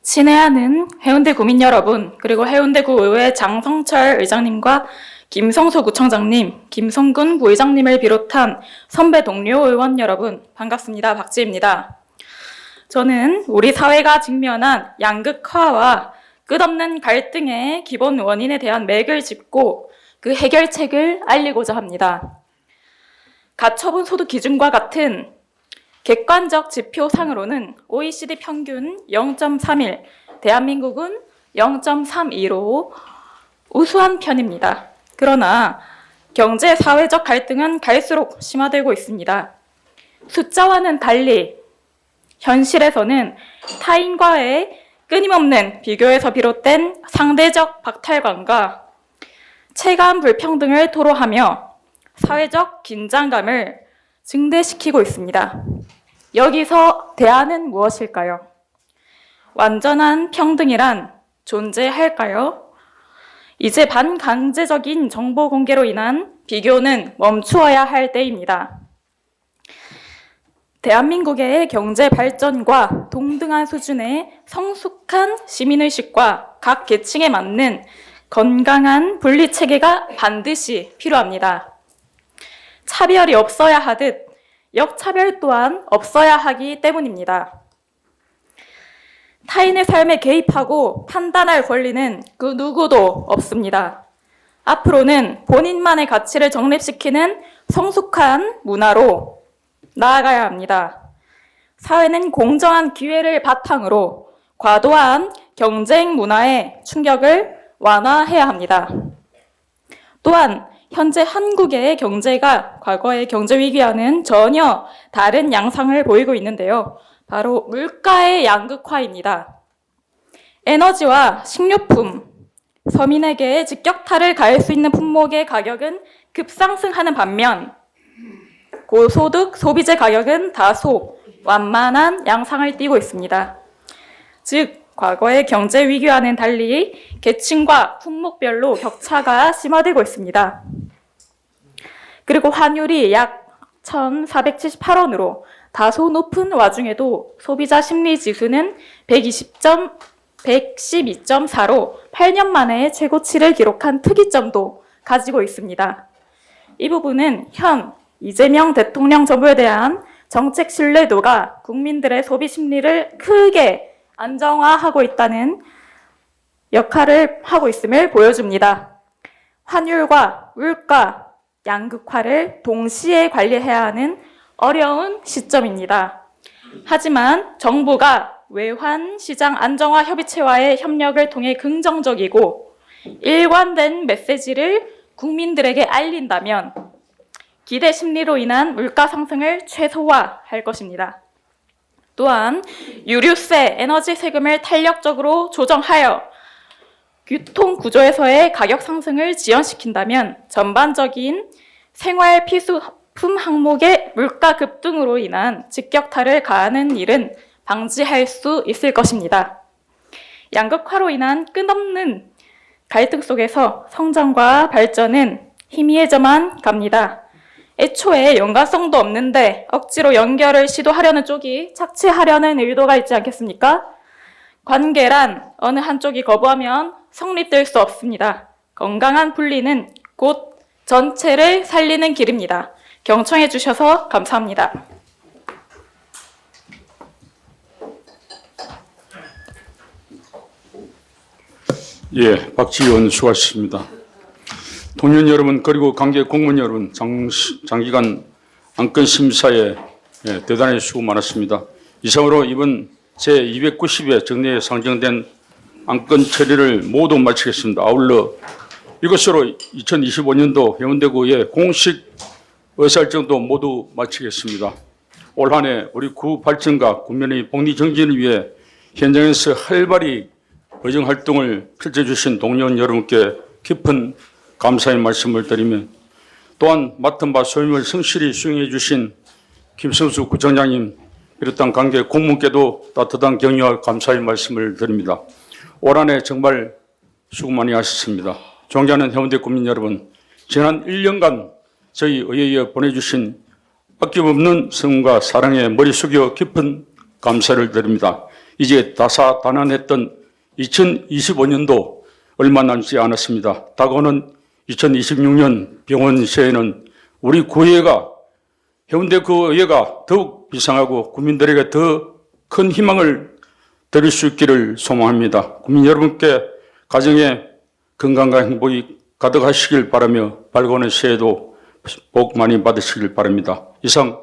Speaker 11: 친애하는 해운대 구민 여러분, 그리고 해운대구 의회 장성철 의장님과 김성소 구청장님, 김성근 부의장님을 비롯한 선배 동료 의원 여러분, 반갑습니다. 박지희입니다. 저는 우리 사회가 직면한 양극화와 끝없는 갈등의 기본 원인에 대한 맥을 짚고 그 해결책을 알리고자 합니다. 가처분 소득 기준과 같은 객관적 지표상으로는 OECD 평균 0.31, 대한민국은 0.32로 우수한 편입니다. 그러나 경제, 사회적 갈등은 갈수록 심화되고 있습니다. 숫자와는 달리 현실에서는 타인과의 끊임없는 비교에서 비롯된 상대적 박탈감과 체감 불평등을 토로하며 사회적 긴장감을 증대시키고 있습니다. 여기서 대안은 무엇일까요? 완전한 평등이란 존재할까요? 이제 반강제적인 정보 공개로 인한 비교는 멈추어야 할 때입니다. 대한민국의 경제 발전과 동등한 수준의 성숙한 시민의식과 각 계층에 맞는 건강한 분리체계가 반드시 필요합니다. 차별이 없어야 하듯 역차별 또한 없어야 하기 때문입니다. 타인의 삶에 개입하고 판단할 권리는 그 누구도 없습니다. 앞으로는 본인만의 가치를 정립시키는 성숙한 문화로 나아가야 합니다. 사회는 공정한 기회를 바탕으로 과도한 경쟁 문화의 충격을 완화해야 합니다. 또한 현재 한국의 경제가 과거의 경제 위기와는 전혀 다른 양상을 보이고 있는데요. 바로 물가의 양극화입니다. 에너지와 식료품, 서민에게 직격탄을 가할 수 있는 품목의 가격은 급상승하는 반면 고소득 소비재 가격은 다소 완만한 양상을 띠고 있습니다. 즉, 과거의 경제 위기와는 달리 계층과 품목별로 격차가 심화되고 있습니다. 그리고 환율이 약 1,478원으로 다소 높은 와중에도 소비자 심리 지수는 112.4로 8년 만에 최고치를 기록한 특이점도 가지고 있습니다. 이 부분은 현 이재명 대통령 정부에 대한 정책 신뢰도가 국민들의 소비 심리를 크게 안정화하고 있다는 역할을 하고 있음을 보여줍니다. 환율과 물가 양극화를 동시에 관리해야 하는 어려운 시점입니다. 하지만 정부가 외환 시장 안정화 협의체와의 협력을 통해 긍정적이고 일관된 메시지를 국민들에게 알린다면 기대 심리로 인한 물가 상승을 최소화할 것입니다. 또한 유류세, 에너지 세금을 탄력적으로 조정하여 유통 구조에서의 가격 상승을 지연시킨다면 전반적인 생활 필수품 항목의 물가 급등으로 인한 직격탄을 가하는 일은 방지할 수 있을 것입니다. 양극화로 인한 끝없는 갈등 속에서 성장과 발전은 희미해져만 갑니다. 애초에 연관성도 없는데 억지로 연결을 시도하려는 쪽이 착취하려는 의도가 있지 않겠습니까? 관계란 어느 한쪽이 거부하면 성립될 수 없습니다. 건강한 분리는 곧 전체를 살리는 길입니다. 경청해 주셔서 감사합니다.
Speaker 1: 예, 박지희 의원 수고하셨습니다. 동의원 여러분 그리고 관계 공무원 여러분 장기간 안건 심사에 대단히 수고 많았습니다. 이상으로 이번 제290회 정례에 상정된 안건 처리를 모두 마치겠습니다. 아울러 이것으로 2025년도 해운대구의 공식 의사일정도 모두 마치겠습니다. 올 한 해 우리 구 발전과 군민의 복리 정진을 위해 현장에서 활발히 의정활동을 펼쳐주신 동료원 여러분께 깊은 감사의 말씀을 드리며 또한 맡은 바 소임을 성실히 수행해 주신 김성수 구청장님 비롯한 관계 공무원께도 따뜻한 격려와 감사의 말씀을 드립니다. 올 한 해 정말 수고 많이 하셨습니다. 존경하는 해운대 구민 여러분, 지난 1년간 저희 의회에 보내주신 아낌없는 성과 사랑에 머리 숙여 깊은 감사를 드립니다. 이제 다사다난했던 2025년도 얼마 남지 않았습니다. 다가오는 2026년 병원 새해에는 우리 구의회가 해운대 구의회가 더욱 비상하고 국민들에게 더 큰 희망을 드릴 수 있기를 소망합니다. 국민 여러분께 가정에 건강과 행복이 가득하시길 바라며 밝아오는 새해도 복 많이 받으시길 바랍니다. 이상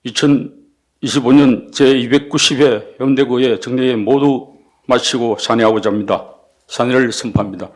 Speaker 1: 2025년 제290회 해운대구의 정례회 모두 마치고 산회하고자 합니다. 산회를 선포합니다.